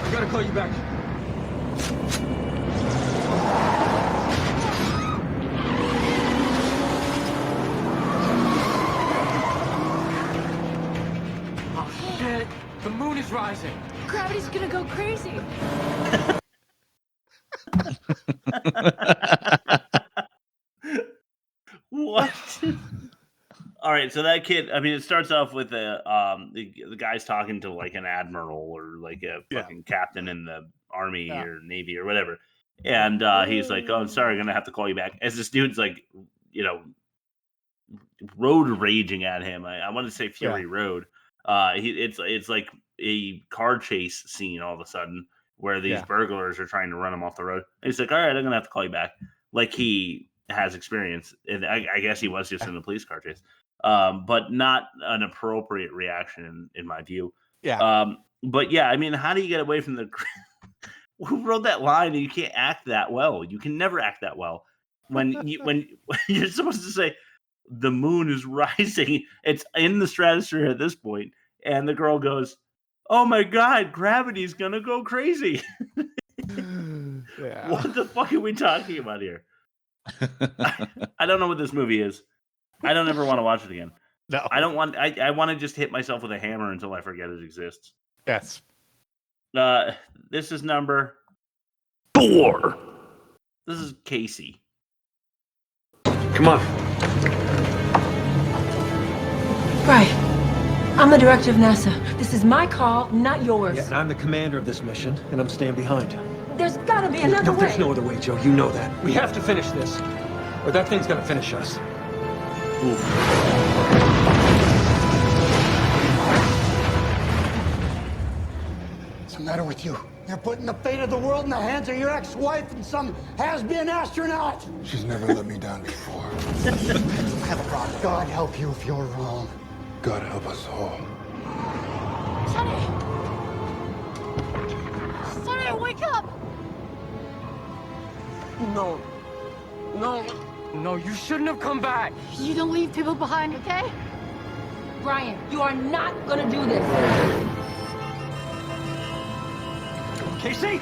I gotta call you back. Oh, shit. The moon is rising. Gravity's gonna go crazy. What? All right, so that kid. I mean, it starts off with the guy's talking to like an admiral or like a fucking captain in the army or navy or whatever, and he's like, "Oh, I'm sorry, I'm gonna have to call you back." As this dude's like, road raging at him. I want to say Fury Road. It's like a car chase scene all of a sudden where these burglars are trying to run him off the road. And he's like, all right, I'm gonna have to call you back. Like he has experience. And I guess he was just in the police car chase. But not an appropriate reaction in my view. Yeah. But yeah, I mean, how do you get away from the who wrote that line? You can't act that well. You can never act that well. When you're supposed to say the moon is rising, it's in the stratosphere at this point, and the girl goes, "Oh my God, gravity's gonna go crazy." What the fuck are we talking about here? I don't know what this movie is. I don't ever want to watch it again. No, I don't want. I want to just hit myself with a hammer until I forget it exists. Yes. This is number 4. This is Casey. Come on. Right. I'm the director of NASA. This is my call, not yours. Yeah, and I'm the commander of this mission, and I'm staying behind. There's gotta be another way. There's no other way, Joe. You know that. We have to finish this, or that thing's gonna finish us. matter with you? You're putting the fate of the world in the hands of your ex-wife and some has-been astronaut. She's never let me down before. I have a problem. God help you if you're wrong. God help us all. Sonny! Sonny, wake up! No. No. No, you shouldn't have come back. You don't leave people behind, okay? Brian, you are not gonna do this. Casey!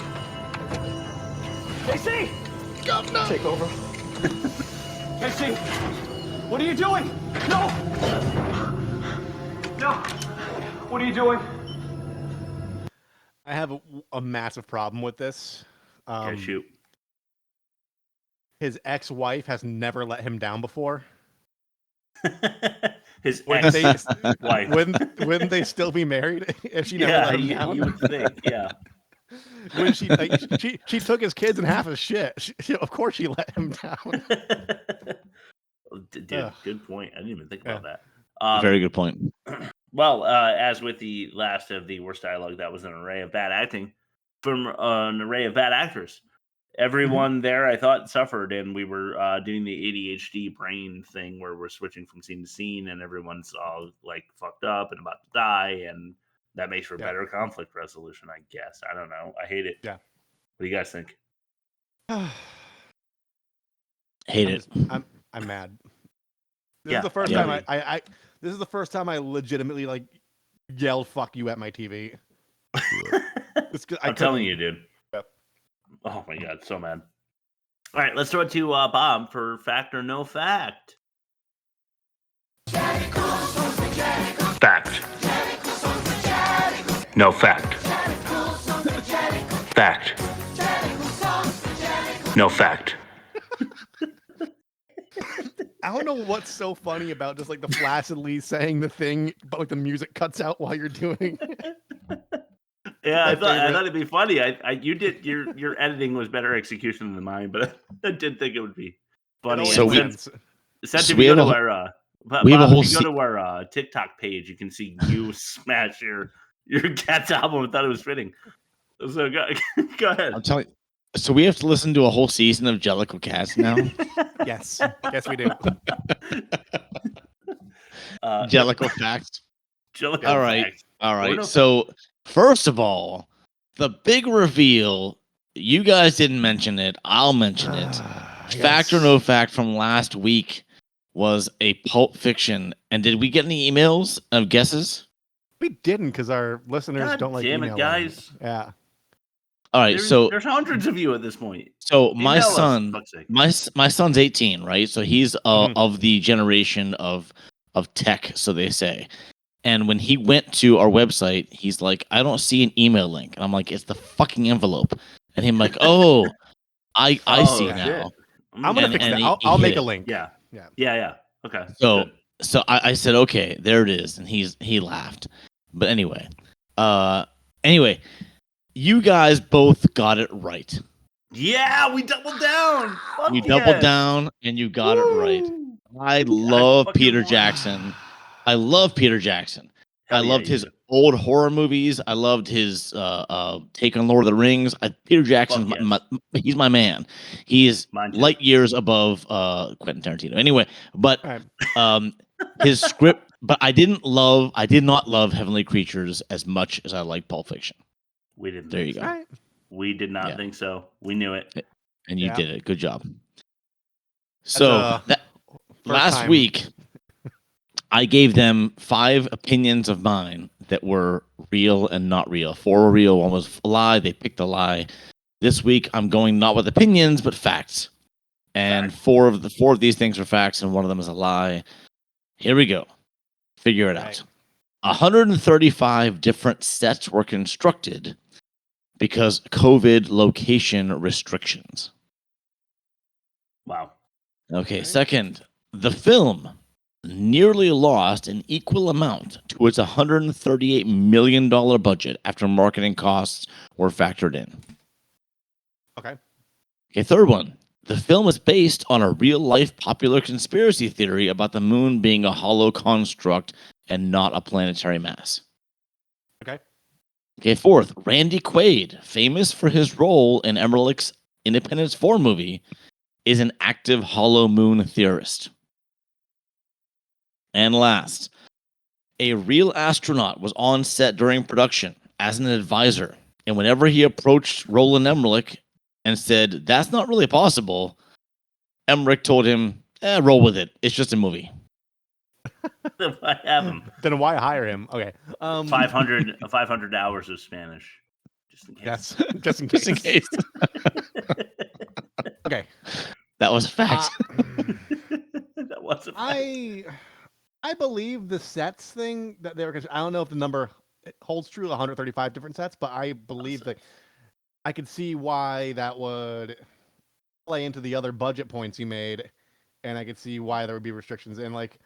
Casey! Governor! Take over. Casey! What are you doing? No! No! What are you doing? I have a massive problem with this. Okay, shoot. His ex-wife has never let him down before. His ex-wife. Wouldn't they still be married if she never let him down? You would think, yeah. When she took his kids and half his shit. Of course she let him down. Dude, good point. I didn't even think about that. Very good point. Well, as with the last of the worst dialogue, that was an array of bad acting from an array of bad actors. Everyone there, I thought, suffered, and we were doing the ADHD brain thing where we're switching from scene to scene, and everyone's all like fucked up and about to die, and that makes for better conflict resolution, I guess. I don't know. I hate it. Yeah. What do you guys think? Hate it. I'm mad. This is the first time I this is the first time I legitimately like yelled "fuck you" at my TV. I'm telling you, dude. Yep. Oh my god, so mad. All right, let's throw it to Bob for fact or no fact. Fact. No fact. Fact. No fact. I don't know what's so funny about just like the flaccidly saying the thing, but like the music cuts out while you're doing it. Yeah, I thought it'd be funny. You did your editing was better execution than mine, but I did think it would be funny. So we have our TikTok page, you can see you smash your Cat's album. I thought it was fitting. So go ahead. I'm telling you. So we have to listen to a whole season of Jellicle Cats now? Yes, we do. Jellicle Facts. Jellicle All right. Facts. All right. So first of all, the big reveal, you guys didn't mention it. I'll mention it. Fact or no fact from last week was a Pulp Fiction. And did we get any emails of guesses? We didn't because our listeners don't like damn it, guys. Yeah. All right, there's hundreds of you at this point. So my son, my son's 18, right? So he's of the generation of tech, so they say. And when he went to our website, he's like, "I don't see an email link." And I'm like, "It's the fucking envelope." And he's like, "Oh, I see now." I'm gonna fix that. I'll make a link. Yeah. Okay. So I said, "Okay, there it is," and he laughed. But anyway, you guys both got it right. Yeah, we doubled down. You doubled down and you got it right. I love Peter Jackson. I love Peter Jackson. I loved his old horror movies. I loved his take on Lord of the Rings. Peter Jackson's he's my man. He is light years above Quentin Tarantino. Anyway, but his script. But I did not love Heavenly Creatures as much as I like Pulp Fiction. We didn't. There you go. Right. We did not think so. We knew it. And you did it. Good job. So last week, I gave them 5 opinions of mine that were real and not real. 4 were real, 1 was a lie. They picked a lie. This week, I'm going not with opinions, but facts. And 4 of these things are facts, and 1 of them is a lie. Here we go. Figure it out. 135 different sets were constructed because COVID location restrictions. Wow. Okay, second, the film nearly lost an equal amount to its $138 million budget after marketing costs were factored in. Okay, third one. The film is based on a real-life popular conspiracy theory about the moon being a hollow construct and not a planetary mass. Okay. Okay, fourth, Randy Quaid, famous for his role in Emmerich's Independence 4 movie, is an active hollow moon theorist. And last, a real astronaut was on set during production as an advisor, and whenever he approached Roland Emmerich and said, "That's not really possible," Emmerich told him, roll with it. It's just a movie. Why have him? Then why hire him? Okay. 500 hours of Spanish. Just in case. Yes. Just in case. Just in case. Okay. That was a fact. That was a fact. I believe the sets thing that they were. I don't know if the number holds true, 135 different sets, but I believe that I could see why that would play into the other budget points you made, and I could see why there would be restrictions. And like,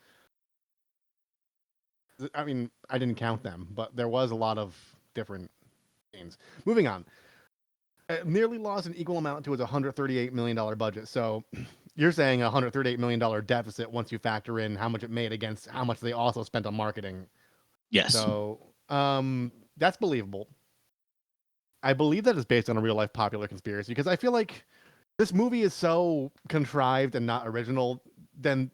I mean, I didn't count them, but there was a lot of different things. Moving on. It nearly lost an equal amount to its $138 million budget. So you're saying a $138 million deficit once you factor in how much it made against how much they also spent on marketing. Yes. So that's believable. I believe that is based on a real life popular conspiracy because I feel like this movie is so contrived and not original. Then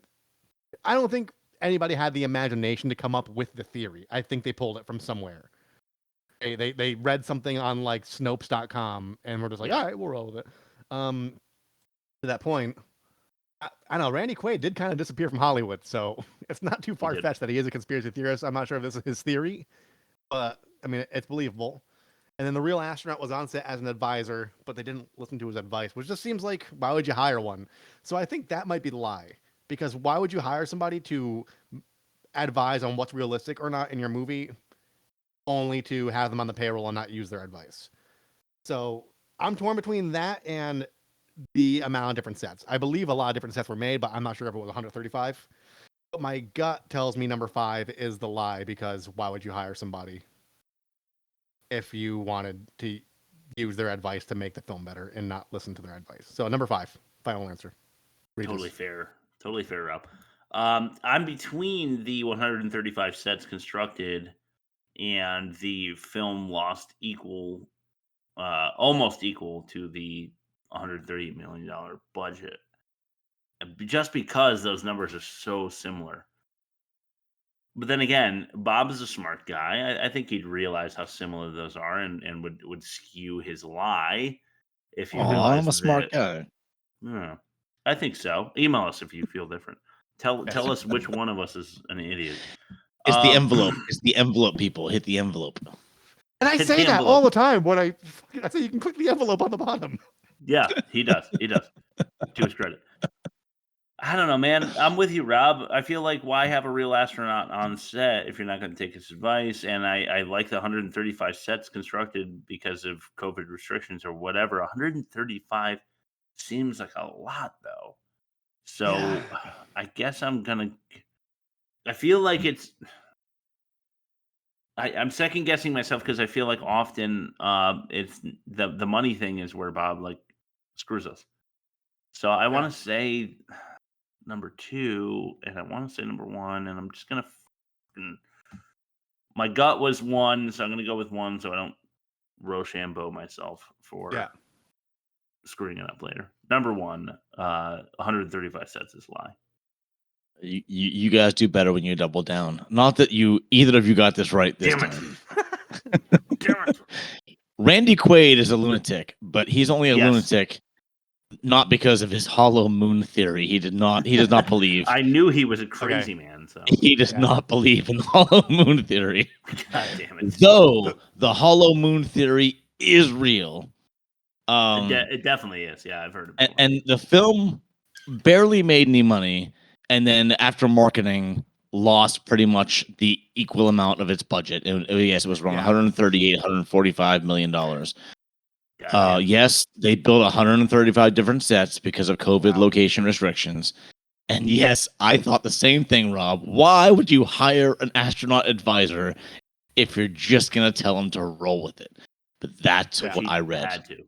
I don't think anybody had the imagination to come up with the theory. I think they pulled it from somewhere. They read something on like Snopes.com and we're just like, all right, we'll roll with it. To that point, I know Randy Quaid did kind of disappear from Hollywood, so it's not too far-fetched that he is a conspiracy theorist. I'm not sure if this is his theory, but I mean, it's believable. And then the real astronaut was on set as an advisor, but they didn't listen to his advice, which just seems like, why would you hire one? So I think that might be the lie, because why would you hire somebody to advise on what's realistic or not in your movie, only to have them on the payroll and not use their advice? So I'm torn between that and the amount of different sets. I believe a lot of different sets were made, but I'm not sure if it was 135. But my gut tells me number 5 is the lie, because why would you hire somebody if you wanted to use their advice to make the film better and not listen to their advice? So number 5, final answer. Totally fair, Rob. I'm between the 135 sets constructed and the film lost almost equal to the $138 million budget, just because those numbers are so similar. But then again, Bob is a smart guy. I think he'd realize how similar those are and would skew his lie if you realize I'm a smart guy. Yeah, I think so. Email us if you feel different. Tell us which one of us is an idiot. It's the envelope. It's the envelope, people. Hit the envelope. And I say that all the time when I say you can click the envelope on the bottom. Yeah, he does. To his credit. I don't know, man. I'm with you, Rob. I feel like why have a real astronaut on set if you're not going to take his advice? And I like the 135 sets constructed because of COVID restrictions or whatever. 135 seems like a lot, though. So yeah. I guess I feel like I'm second guessing myself because I feel like often it's the money thing is where Bob like screws us. So I want to say number 2 and I want to say number 1, and I'm just gonna. My gut was 1, so I'm gonna go with 1, so I don't Rochambeau myself for screwing it up later. Number 1, 135 sets is a lie. You guys do better when you double down. Not that either of you got this right this time. Damn it. Randy Quaid is a lunatic, but he's only a lunatic not because of his hollow moon theory. He does not believe. I knew he was a crazy man, so he does not believe in the hollow moon theory. God damn it. Though the hollow moon theory is real. It definitely is. Yeah, I've heard of it. And the film barely made any money. And then after marketing, lost pretty much the equal amount of its budget. Yes, it was around $145 million. Yes, they built 135 different sets because of COVID location restrictions. And yes, I thought the same thing, Rob. Why would you hire an astronaut advisor if you're just going to tell him to roll with it? But that's what I read. Had to.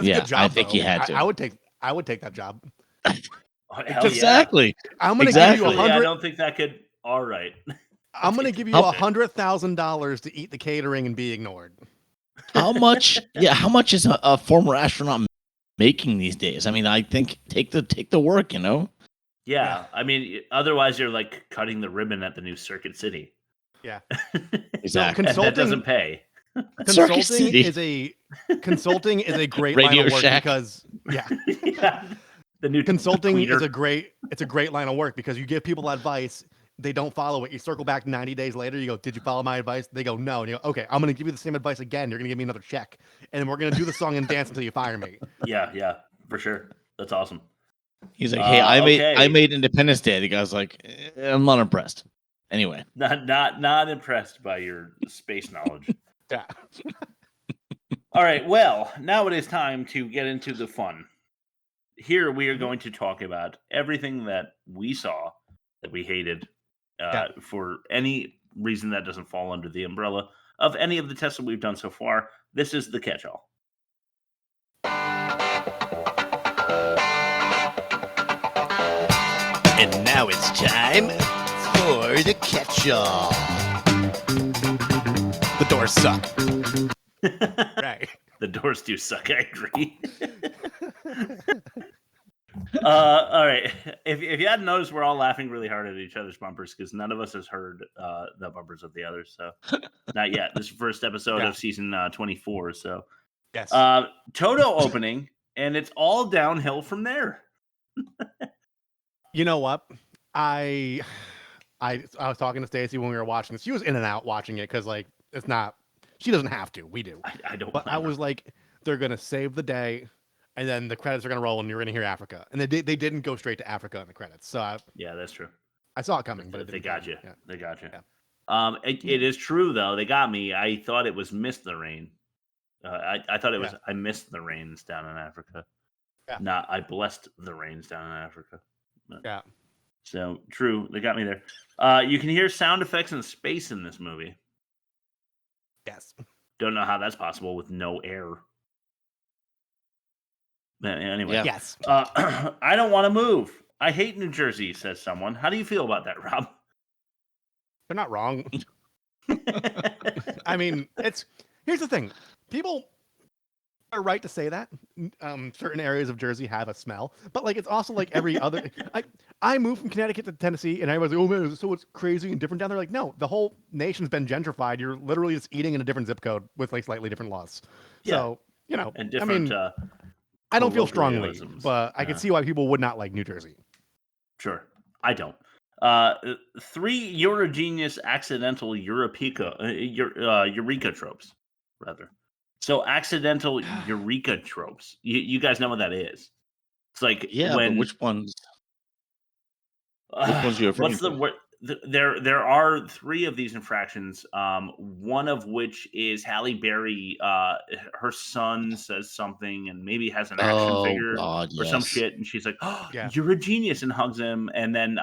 Yeah, job, I think he had to. I would take that job. Exactly. I'm going to give you 100. I don't think that could. All right. I'm going to give you $100,000 to eat the catering and be ignored. How much? Yeah, how much is a former astronaut making these days? I mean, I think take the work, Yeah, I mean, otherwise you're like cutting the ribbon at the new Circuit City. Yeah, exactly. And that doesn't pay. Consulting is a great Radio line of work Shack. because the new consulting tweeter. is a great line of work because you give people advice, they don't follow it. You circle back 90 days later, you go, "Did you follow my advice?" They go, "No." And you go, "Okay, I'm going to give you the same advice again. You're going to give me another check, and we're going to do the song and dance until you fire me." Yeah, for sure. That's awesome. He's like, "Hey, I made Independence Day." The guy's like, "I'm not impressed." Anyway, not impressed by your space knowledge. Yeah. All right. Well, now it is time to get into the fun. Here we are going to talk about everything that we saw that we hated for any reason that doesn't fall under the umbrella of any of the tests that we've done so far. This is the catch-all. And now it's time for the catch-all. The doors suck. Right. The doors do suck, I agree. All right. If you hadn't noticed, we're all laughing really hard at each other's bumpers because none of us has heard the bumpers of the others. So not yet. This is the first episode of season 24. So yes. Toto opening, and it's all downhill from there. You know what? I was talking to Stacy when we were watching this. She was in and out watching it because like it's not. She doesn't have to. We do. I don't. But I was like, they're gonna save the day, and then the credits are gonna roll, and you're gonna hear Africa. And they didn't go straight to Africa in the credits. So yeah, that's true. I saw it coming, but they got you. Yeah. They got you. Yeah. It is true though. They got me. I thought it was "Missed the Rain." I thought it was "I missed the rains down in Africa." Yeah. Not "I blessed the rains down in Africa." But, yeah. So true. They got me there. You can hear sound effects in space in this movie. Yes. Don't know how that's possible with no air. Anyway. Yeah. Yes. I don't want to move. I hate New Jersey, says someone. How do you feel about that, Rob? They're not wrong. I mean, here's the thing. People are right to say that. Certain areas of Jersey have a smell, but like it's also like every other. I moved from Connecticut to Tennessee, and everybody's like, "Oh man, so it's crazy and different down there." Like, no, the whole nation's been gentrified. You're literally just eating in a different zip code with like slightly different laws. Yeah. So and different. I don't feel strongly, but I can see why people would not like New Jersey. Sure, I don't. 3 Eurogenius accidental Eureka tropes, rather. So accidental Eureka tropes. You guys know what that is? It's like but which ones? Which ones are you referring to? There are 3 of these infractions. One of which is Halle Berry. Her son says something and maybe has an action figure or some shit, and she's like, "Oh, you're a genius," and hugs him. And then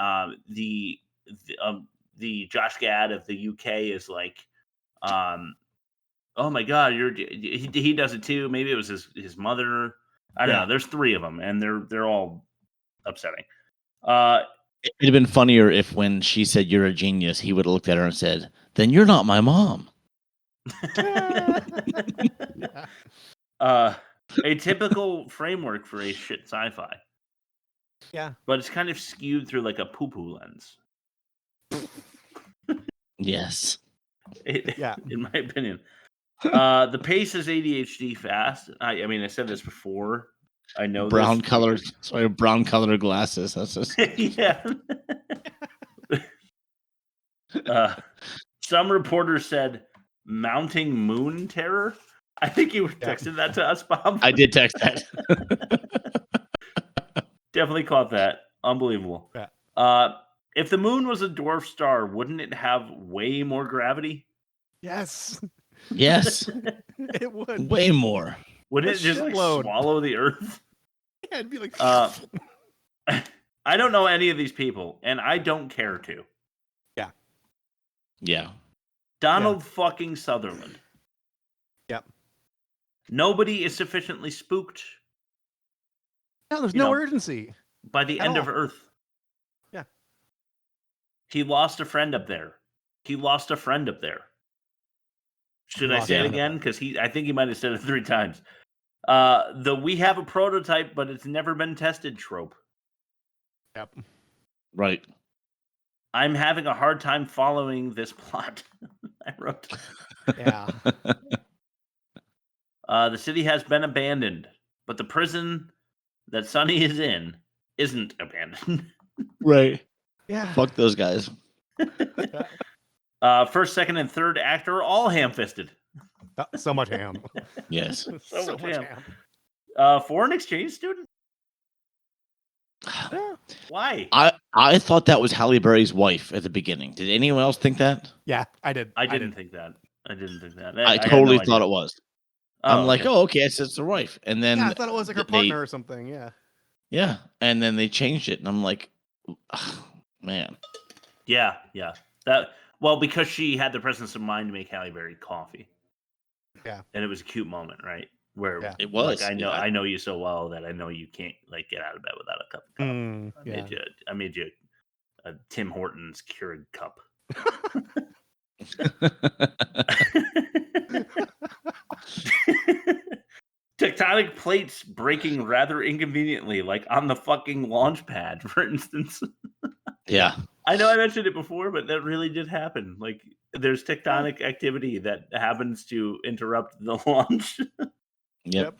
the Josh Gad of the UK is like, "Oh my God, he does it too." Maybe it was his mother. I don't know. There's 3 of them, and they're all upsetting. It'd have been funnier if when she said "you're a genius," he would have looked at her and said, "Then you're not my mom." A typical framework for a shit sci-fi. Yeah, but it's kind of skewed through like a poo-poo lens. Yes. In my opinion. The pace is ADHD fast. I mean, I said this before. I know brown colored glasses. That's just yeah. Some reporters said mounting moon terror. I think you texted that to us, Bob. I did text that. Definitely caught that. Unbelievable. Yeah. If the moon was a dwarf star, wouldn't it have way more gravity? Yes. Yes. It would. Way more. Wouldn't it just like swallow the earth? Yeah, it'd be like. I don't know any of these people, and I don't care to. Yeah. Yeah. Donald fucking Sutherland. Yep. Nobody is sufficiently spooked. No, there's no urgency. By the end of Earth. Yeah. He lost a friend up there. he lost a friend up there. Should I say it again? Because I think he might have said it 3 times. We have a prototype, but it's never been tested trope. Yep. Right. I'm having a hard time following this plot. I wrote. Yeah. The city has been abandoned, but the prison that Sonny is in isn't abandoned. Right. Yeah. Fuck those guys. First, second, and third act are all ham-fisted. So much ham. Yes. so much ham. Foreign exchange student? Why? I thought that was Halle Berry's wife at the beginning. Did anyone else think that? Yeah, I did. I didn't think that. I totally thought it was. I'm like, oh, okay, it's the wife. And then I thought it was like her partner or something. Yeah. Yeah. And then they changed it. And I'm like, oh, man. Yeah. Because she had the presence of mind to make Halle Berry coffee. Yeah. And it was a cute moment, right? Where it was. Like, I know you so well that I know you can't like get out of bed without a cup of coffee. I made you a Tim Hortons Keurig cup. Tectonic plates breaking rather inconveniently, like on the fucking launch pad, for instance. Yeah. I know I mentioned it before, but that really did happen. Like, there's tectonic activity that happens to interrupt the launch. Yep.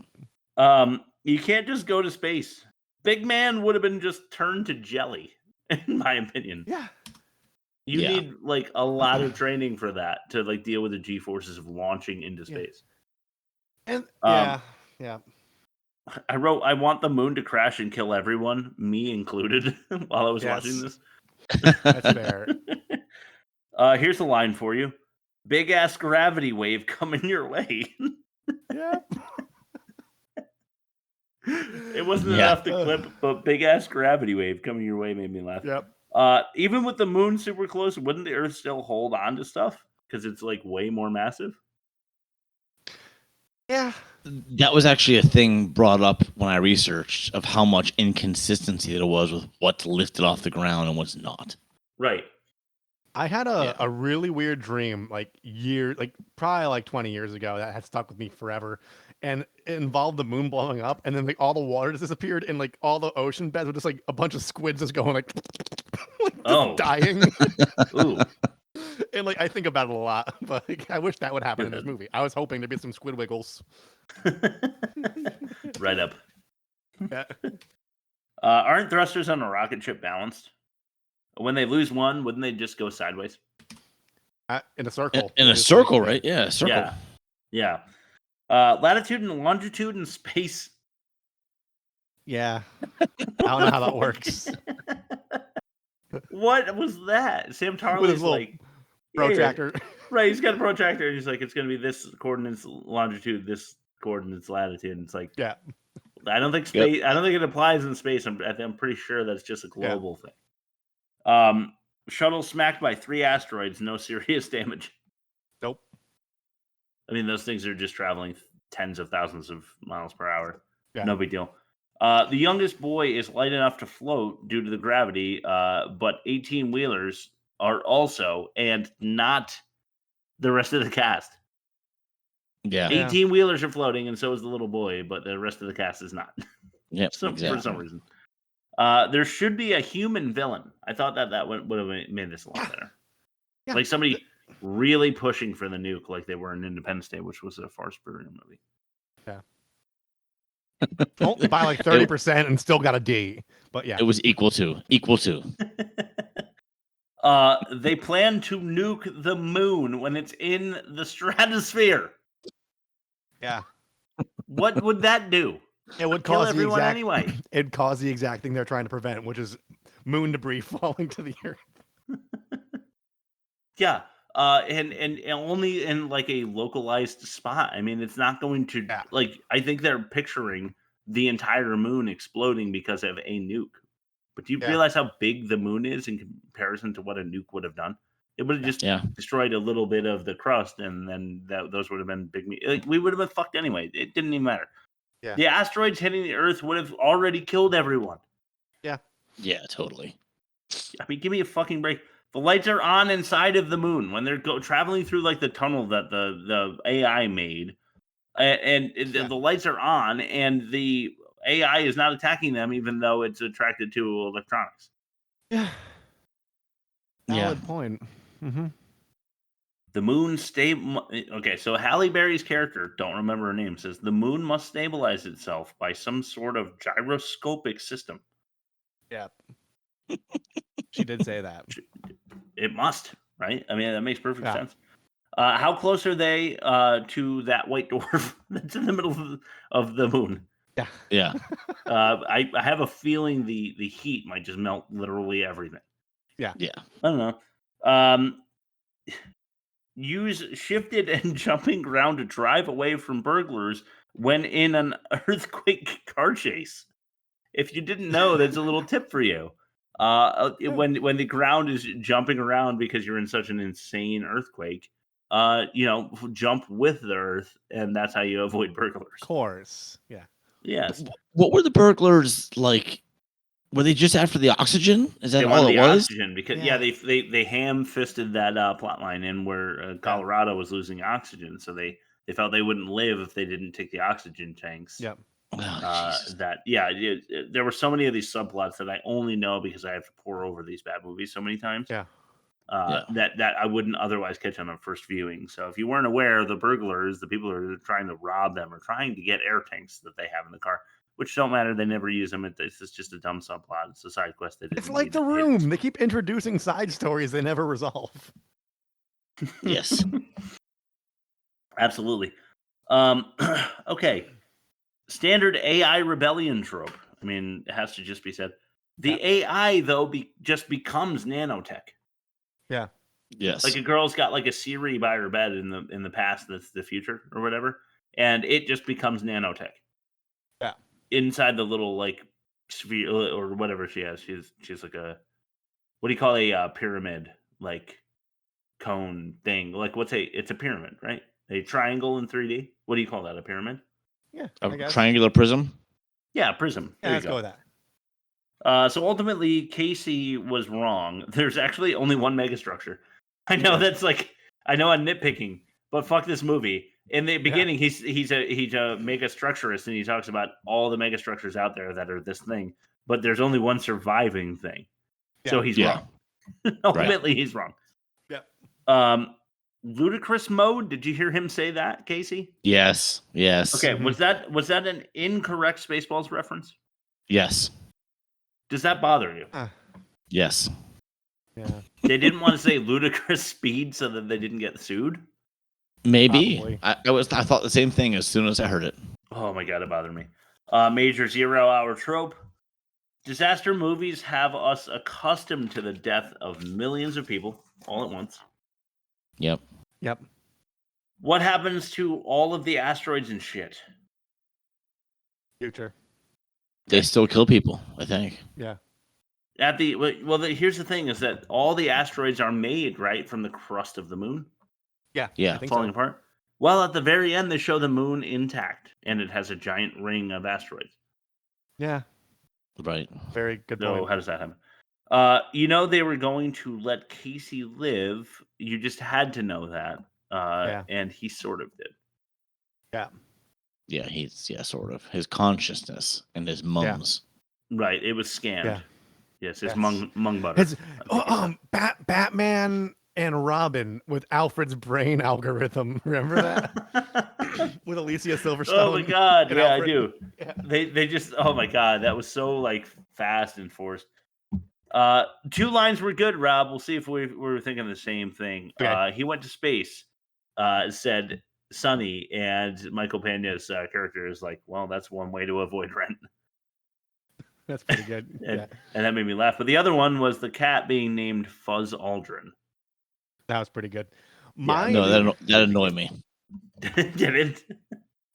You can't just go to space. Big Man would have been just turned to jelly, in my opinion. Yeah. You need like a lot of training for that to like deal with the G-forces of launching into space. And yeah. I wrote, I want the moon to crash and kill everyone, me included, while I was watching this. That's fair. Here's a line for you. Big ass gravity wave coming your way. Yeah. It wasn't enough to clip, but big ass gravity wave coming your way made me laugh. Yep. Even with the moon super close, wouldn't the Earth still hold on to stuff? Because it's like way more massive. Yeah. That was actually a thing brought up when I researched of how much inconsistency there was with what's lifted off the ground and what's not. Right. I had a really weird dream probably like 20 years ago that had stuck with me forever. And it involved the moon blowing up, and then like all the water just disappeared, and like all the ocean beds were just like a bunch of squids just going like, dying. Ooh. And like I think about it a lot, but like, I wish that would happen in this movie. I was hoping there'd be some squid wiggles. Right up. Yeah. Aren't thrusters on a rocket ship balanced? When they lose one, wouldn't they just go sideways? In a circle. In a circle, right? Yeah, a circle. Yeah. Latitude and longitude in space. Yeah. I don't know how that works. What was that? Sam Tarley's like protractor. Yeah. Right, he's got a protractor and he's like, it's gonna be this coordinates longitude, this coordinates latitude. And it's like, yeah. I don't think space I don't think it applies in space. I'm pretty sure that's just a global thing. Shuttle smacked by 3 asteroids, no serious damage. Nope. I mean, those things are just traveling tens of thousands of miles per hour. Yeah. No big deal. The youngest boy is light enough to float due to the gravity, but 18-wheelers are also, and not the rest of the cast. Yeah. 18-wheelers are floating, and so is the little boy, but the rest of the cast is not. Yep, For some reason. There should be a human villain. I thought that would have made this a lot better. Yeah. Like somebody really pushing for the nuke like they were in Independence Day, which was a farce brilliant movie. Yeah. By like 30% and still got a D. But yeah. It was equal to. They plan to nuke the moon when it's in the stratosphere. Yeah. What would that do? It would kill cause everyone anyway. It'd cause the exact thing they're trying to prevent, which is moon debris falling to the earth. Yeah. And only in like a localized spot. I mean, it's not going to like. I think they're picturing the entire moon exploding because of a nuke. But do you realize how big the moon is in comparison to what a nuke would have done? It would have just destroyed a little bit of the crust, and then those would have been big. Like, we would have been fucked anyway. It didn't even matter. Yeah. The asteroids hitting the Earth would have already killed everyone. Yeah. Yeah, totally. I mean, give me a fucking break. The lights are on inside of the moon when they're traveling through like the tunnel that the AI made, and the lights are on, and the AI is not attacking them, even though it's attracted to electronics. Yeah. Valid point. Mm-hmm. The moon Okay, so Halle Berry's character, don't remember her name, says the moon must stabilize itself by some sort of gyroscopic system. Yeah. She did say that. It must, right? I mean, that makes perfect sense. How close are they to that white dwarf that's in the middle of the moon? Yeah. Yeah. I have a feeling the heat might just melt literally everything. Yeah. Yeah. I don't know. Use shifted and jumping ground to drive away from burglars when in an earthquake car chase. If you didn't know, that's a little tip for you. When the ground is jumping around because you're in such an insane earthquake, jump with the earth, and that's how you avoid burglars. Of course. Yeah. Yes. What were the burglars like? Were they just after the oxygen? Is that all it was? Oxygen because they ham-fisted that plot line in where Colorado was losing oxygen, so they felt they wouldn't live if they didn't take the oxygen tanks. Yep. There were so many of these subplots that I only know because I have to pour over these bad movies so many times. Yeah. That I wouldn't otherwise catch on a first viewing. So if you weren't aware, the burglars, the people who are trying to rob them, are trying to get air tanks that they have in the car, which don't matter. They never use them. It's just a dumb subplot. It's a side quest. It's like The Room. They keep introducing side stories they never resolve. Yes. Absolutely. Okay. Standard AI rebellion trope. I mean, it has to just be said. The AI, though, just becomes nanotech. Yeah. Yes. Like a girl's got like a Siri by her bed in the past that's the future or whatever, and it just becomes nanotech. Yeah. Inside the little like sphere or whatever she has. She's like a, what do you call a pyramid, like cone thing? Like it's a pyramid, right? A triangle in 3D. What do you call that? A pyramid? Yeah. A triangular prism? Yeah, prism. Yeah, let's go with that. So ultimately, Casey was wrong. There's actually only one megastructure. I know that's like, I know I'm nitpicking, but fuck this movie. In the beginning, he's a megastructurist, and he talks about all the megastructures out there that are this thing, but there's only one surviving thing. Yeah. So he's wrong. Ultimately, he's wrong. Yeah. Ludicrous mode. Did you hear him say that, Casey? Yes. Yes. Okay. Was that an incorrect Spaceballs reference? Yes. Does that bother you? Yes. Yeah. They didn't want to say ludicrous speed so that they didn't get sued? Maybe. I thought the same thing as soon as I heard it. Oh my god, it bothered me. Major 0 hour trope. Disaster movies have us accustomed to the death of millions of people all at once. Yep. What happens to all of the asteroids and shit? Future. They still kill people, I think. Yeah. Here's the thing: is that all the asteroids are made right from the crust of the moon. Yeah. Falling apart. Well, at the very end, they show the moon intact, and it has a giant ring of asteroids. Yeah. Right. Very good So point. how does that happen? They were going to let Casey live. You just had to know that. And he sort of did. Yeah. Yeah, sort of. His consciousness and his mums. Yeah. Right. It was scammed. Yeah. Yes, his mung butter. Batman and Robin with Alfred's brain algorithm. Remember that? With Alicia Silverstone. Oh my god, yeah, Alfred. I do. Yeah. They just, oh my god, that was so like fast and forced. 2 lines were good, Rob. We'll see if we were thinking the same thing. Okay. He went to space, said Sonny, and Michael Pena's character is like, well, that's one way to avoid rent. That's pretty good. And that made me laugh. But the other one was the cat being named Fuzz Aldrin. That was pretty good. No, that annoyed me. Did it?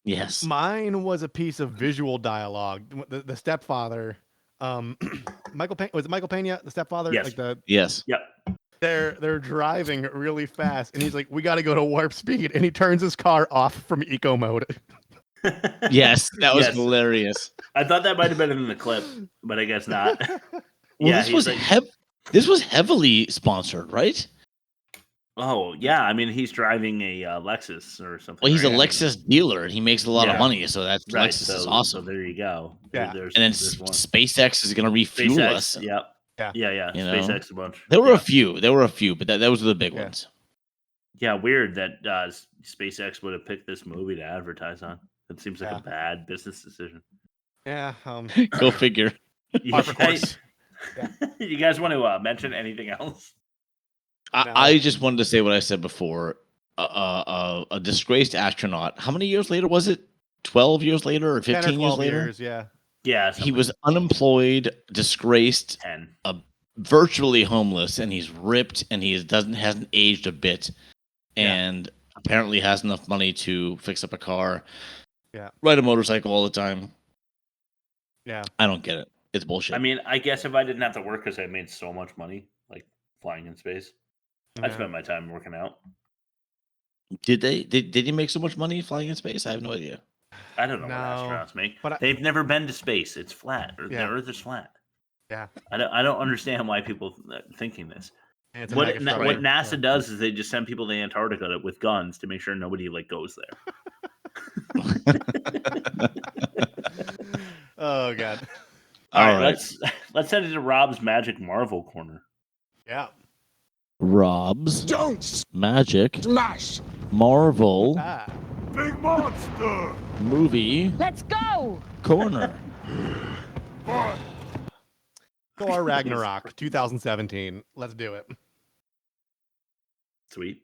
Yes. Mine was a piece of visual dialogue. The stepfather, Michael Pena, was it Michael Pena, the stepfather? Yes. Yes. Yep. They're driving really fast, and he's like, "We got to go to warp speed," and he turns his car off from eco mode. Yes, that was hilarious. I thought that might have been in the clip, but I guess not. Well, this was This was heavily sponsored, right? Oh yeah, I mean he's driving a Lexus or something. Well, he's right? a Lexus dealer, and he makes a lot of money, so that's right. Lexus So, is awesome. So there you go. Yeah, there's, and then there's one. SpaceX is going to refuel SpaceX, us. Yep. Yeah. You SpaceX know? a bunch. There were a few. But those were the big ones. Yeah, weird that SpaceX would have picked this movie to advertise on. It seems like a bad business decision. Yeah. Go figure. You guys want to mention anything else? I just wanted to say what I said before. A disgraced astronaut. How many years later was it? 12 years later or 15 years later? Yeah. He was unemployed, disgraced, 10. Virtually homeless, and he's ripped, and he hasn't aged a bit, and apparently has enough money to fix up a car, ride a motorcycle all the time. Yeah, I don't get it. It's bullshit. I mean, I guess if I didn't have to work because I made so much money, like flying in space, I'd spend my time working out. Did he make so much money flying in space? I have no idea. I don't know what astronauts make. But they've never been to space. It's flat. The Earth is flat. Yeah. I don't understand why people are thinking this. What NASA does is they just send people to Antarctica with guns to make sure nobody goes there. Oh God. All right. Let's head into Rob's Magic Marvel corner. Yeah. Rob's Don't Magic smash Marvel big monster movie. Let's go. Corner. Thor Ragnarok 2017. Let's do it. Sweet.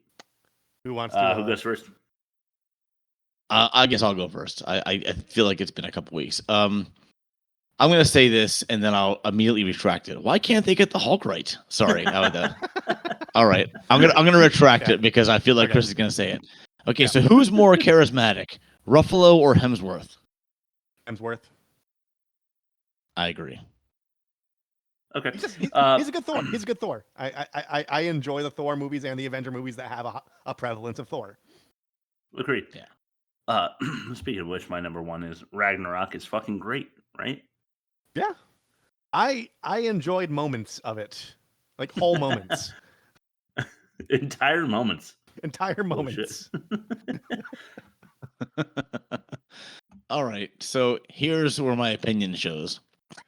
Who wants to? Who goes first? I guess I'll go first. I feel like it's been a couple weeks. I'm going to say this, and then I'll immediately retract it. Why can't they get the Hulk right? Sorry. All right. I'm gonna retract it because I feel like Chris is going to say it. Okay, so who's more charismatic, Ruffalo or Hemsworth? Hemsworth. I agree. Okay. He's a good Thor. He's a good Thor. I enjoy the Thor movies and the Avenger movies that have a prevalence of Thor. Agreed. Yeah. Speaking of which, my number one is Ragnarok is fucking great, right? Yeah. I enjoyed moments of it. Like whole moments. Entire moments. Entire moments. All right. So here's where my opinion shows.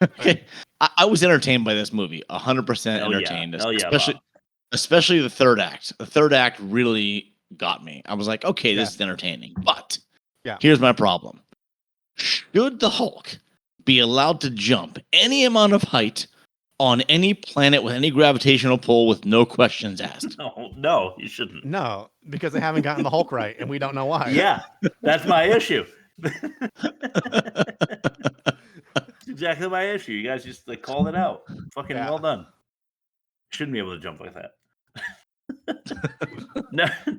Okay. I was entertained by this movie. 100% entertained. Especially the third act. The third act really got me. I was like, okay, this is entertaining. But here's my problem. Should the Hulk be allowed to jump any amount of height on any planet with any gravitational pull with no questions asked? No, you shouldn't. No, because they haven't gotten the Hulk right, and we don't know why. Yeah, that's my issue. That's exactly my issue. You guys just called it out. Fucking well done. Shouldn't be able to jump like that.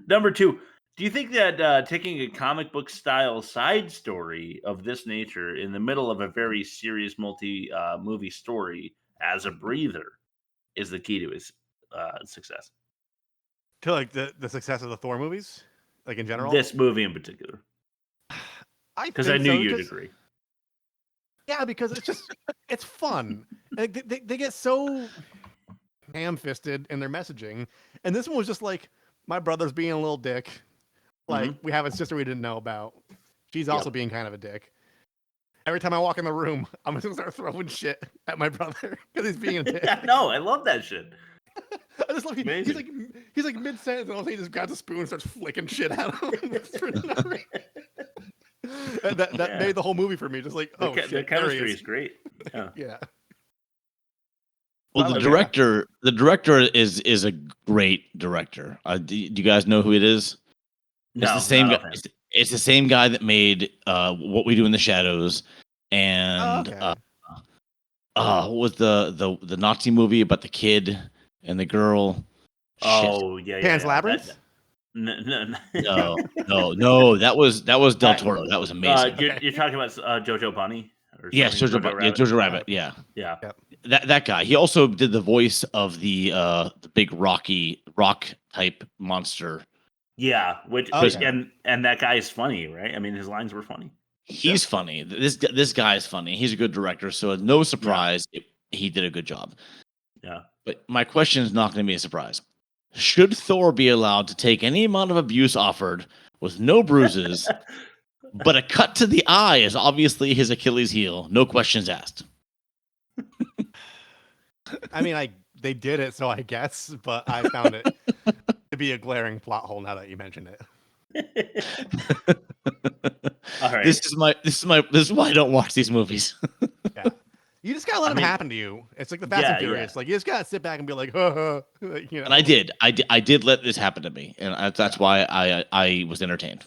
Number two. Do you think that taking a comic book style side story of this nature in the middle of a very serious movie story as a breather is the key to his success? To the success of the Thor movies, in general. This movie in particular. Because I knew you'd agree. Yeah, because it's fun. They get so ham-fisted in their messaging, and this one was just my brother's being a little dick. We have a sister we didn't know about. She's also being kind of a dick. Every time I walk in the room, I'm just gonna start throwing shit at my brother because he's being a dick. No, I love that shit. I just love he's like mid sentence, and all of a sudden he just grabs a spoon and starts flicking shit at him. And that made the whole movie for me. Just shit, the chemistry is great. Yeah. Well, the director is a great director. Do you guys know who it is? It's the same guy. It's the same guy that made What We Do in the Shadows and what was the Nazi movie about the kid and the girl? Oh, yeah. Pan's Labyrinth? No. That was Del Toro. That was amazing. You're talking about Jojo Bunny? Yes, Jojo Rabbit. Yeah. That guy. He also did the voice of the big rock type monster. Yeah, and that guy is funny, right? I mean, his lines were funny. He's funny. This guy is funny. He's a good director, so no surprise he did a good job. Yeah. But my question is not going to be a surprise. Should Thor be allowed to take any amount of abuse offered with no bruises, but a cut to the eye is obviously his Achilles heel? No questions asked. I mean, they did it, so I guess, but I found it to be a glaring plot hole now that you mention it. All right. This is why I don't watch these movies. Yeah. You just gotta let them happen to you. It's like the Fast and Furious. Like you just gotta sit back and be like, like, you know. And I did let this happen to me, and that's why I was entertained.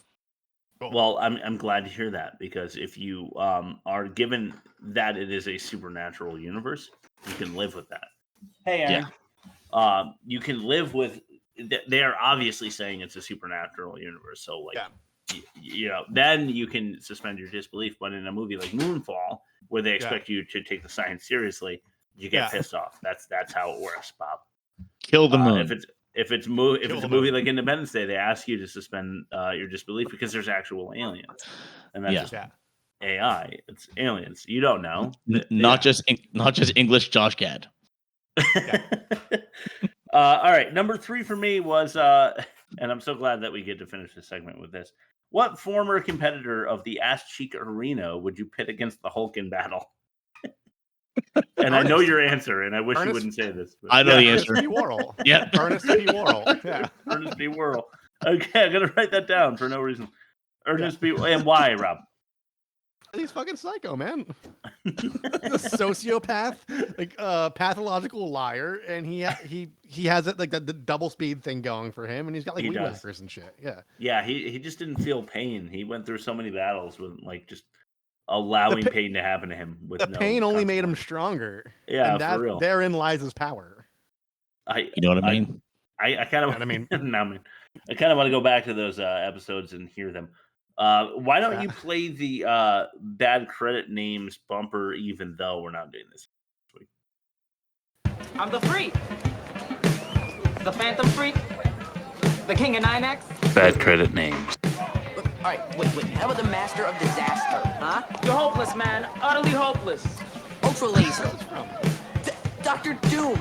Well, I'm glad to hear that, because if you are given that it is a supernatural universe, you can live with that. Hey, Aaron. Yeah. You can live with. They are obviously saying it's a supernatural universe, so like, you know, then you can suspend your disbelief. But in a movie like Moonfall, where they expect you to take the science seriously, you get pissed off. That's how it works, Bob. Kill the moon. If it's a movie like Independence Day, they ask you to suspend your disbelief because there's actual aliens, and that's just AI. It's aliens. You don't know. Not just English Josh Gad. All right, number 3 for me was, and I'm so glad that we get to finish this segment with this. What former competitor of the Ass Cheek Arena would you pit against the Hulk in battle? And I know your answer, and I wish you wouldn't say this. But... I know the answer. Ernest B. Worrell. Yeah, Ernest B. Worrell. Yeah, Ernest B. Worrell. Okay, I'm gonna write that down for no reason. Ernest B. And why, Rob? He's fucking psycho, man. A sociopath, like pathological liar, and he has it like the double speed thing going for him, and he's got like weed whackers and shit. Yeah. He just didn't feel pain. He went through so many battles with like just allowing pain to happen to him. With the pain only made him stronger. Yeah, and for real. Therein lies his power. You know what I mean? I kind of. I mean, I kind of want to go back to those episodes and hear them. Why don't you play the bad credit names bumper, even though we're not doing this week? I'm the Freak, the Phantom Freak, the King of 9X. Bad credit names. All right, wait. How about the Master of Disaster? Huh? You're hopeless, man. Utterly hopeless. Ultra Laser. Dr. Doom.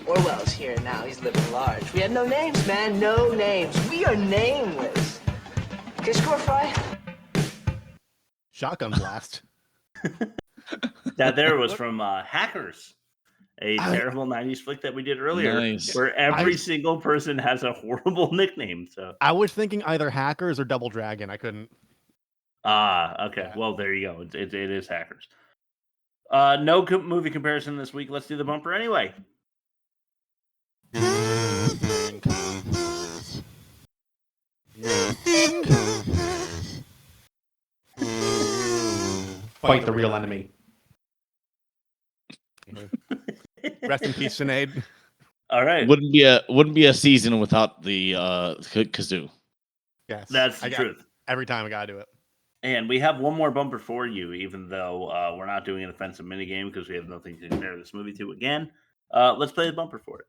Orwell's here now. He's living large. We had no names, man. No names. We are nameless. Okay, score 5. Shotgun blast. That there was from Hackers, a terrible 90s flick that we did earlier, where every single person has a horrible nickname. So I was thinking either Hackers or Double Dragon. I couldn't. Okay. Yeah. Well, there you go. It is Hackers. No movie comparison this week. Let's do the bumper anyway. Fight the real enemy. Rest in peace, Sinead. All right. Wouldn't be a season without the kazoo. Yes, that's the truth. Every time I gotta do it. And we have one more bumper for you, even though we're not doing an offensive minigame because we have nothing to compare this movie to again. Let's play the bumper for it.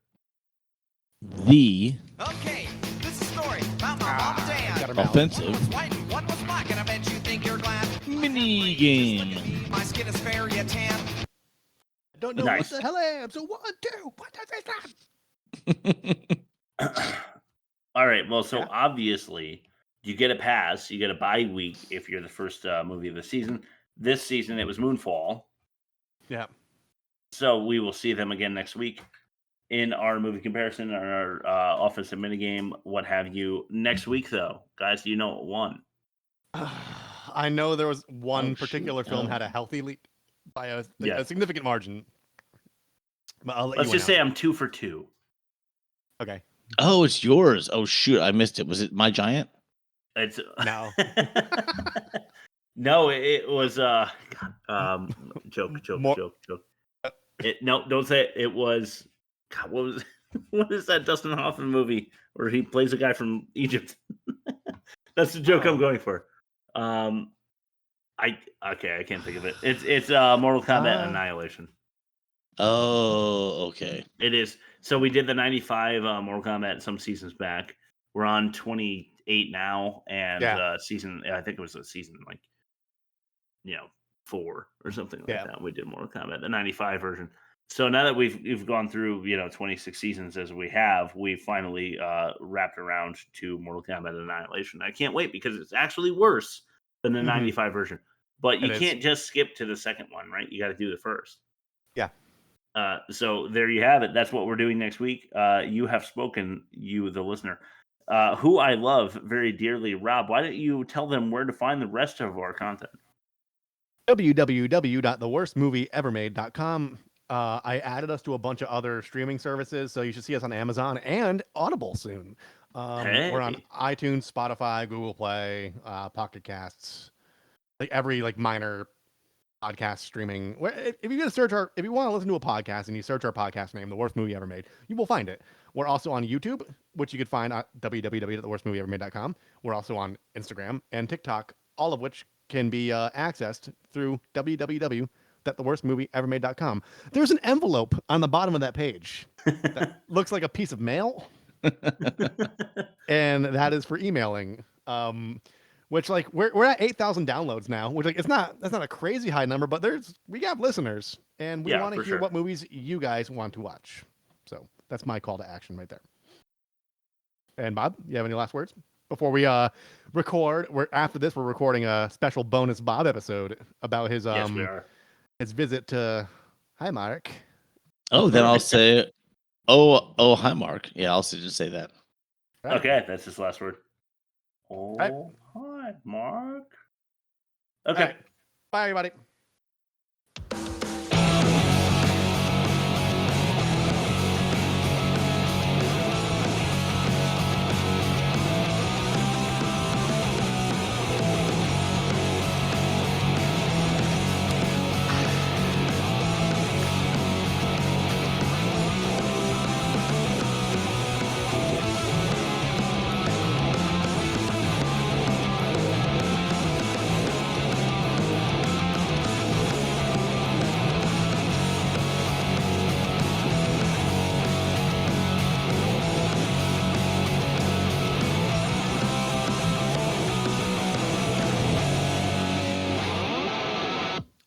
Okay, this is a story about my mama Dan. Offensive What was black, and I bet you think you're glad. mini game. My skin is very tan. I don't know what the hell I am, so 1, 2, what does it stop? All right, well, so obviously you get a pass, you get a bye week if you're the first movie of the season. This season it was Moonfall. Yeah. So we will see them again next week in our movie comparison, our offensive minigame, what have you. Next week, though, guys, do you know what won? I know there was one particular film had a healthy lead by a significant margin. But let's just say I'm 2 for 2. Okay. Oh, it's yours. Oh shoot, I missed it. Was it My Giant? It's no. No, it was joke. No, don't say it. It was God, what is that Dustin Hoffman movie where he plays a guy from Egypt? That's the joke I'm going for. I can't think of it. It's Mortal Kombat Annihilation. Oh, okay. It is. So we did the 95 Mortal Kombat some seasons back. We're on 28 now, and season, I think it was a season 4 or something like that. We did Mortal Kombat, the 95 version. So now that we've gone through 26 seasons as we have, we finally wrapped around to Mortal Kombat Annihilation. I can't wait because it's actually worse than the 95 version. But you can't just skip to the second one, right? You got to do the first. Yeah. So there you have it. That's what we're doing next week. You have spoken, you the listener, who I love very dearly. Rob, why don't you tell them where to find the rest of our content? www.theworstmovieevermade.com. I added us to a bunch of other streaming services, so you should see us on Amazon and Audible soon. We're on iTunes, Spotify, Google Play, Pocket Casts, like every minor podcast streaming. If you if you want to listen to a podcast and you search our podcast name, The Worst Movie Ever Made, you will find it. We're also on YouTube, which you could find at www.theworstmovieevermade.com. We're also on Instagram and TikTok, all of which can be accessed through www.theworstmovieevermade.com. There's an envelope on the bottom of that page that looks like a piece of mail, and that is for emailing. Which we're at 8,000 downloads now, which that's not a crazy high number, but we have listeners, and we want to hear what movies you guys want to watch. So that's my call to action right there. And Bob, you have any last words before we record? After this, we're recording a special bonus Bob episode about his yes, we are. His visit to Hi Mark. Oh, then I'll say, oh hi Mark. Yeah, I'll just say that. Right. Okay, that's his last word. Oh, right. Hi Mark. Okay. Right. Bye everybody.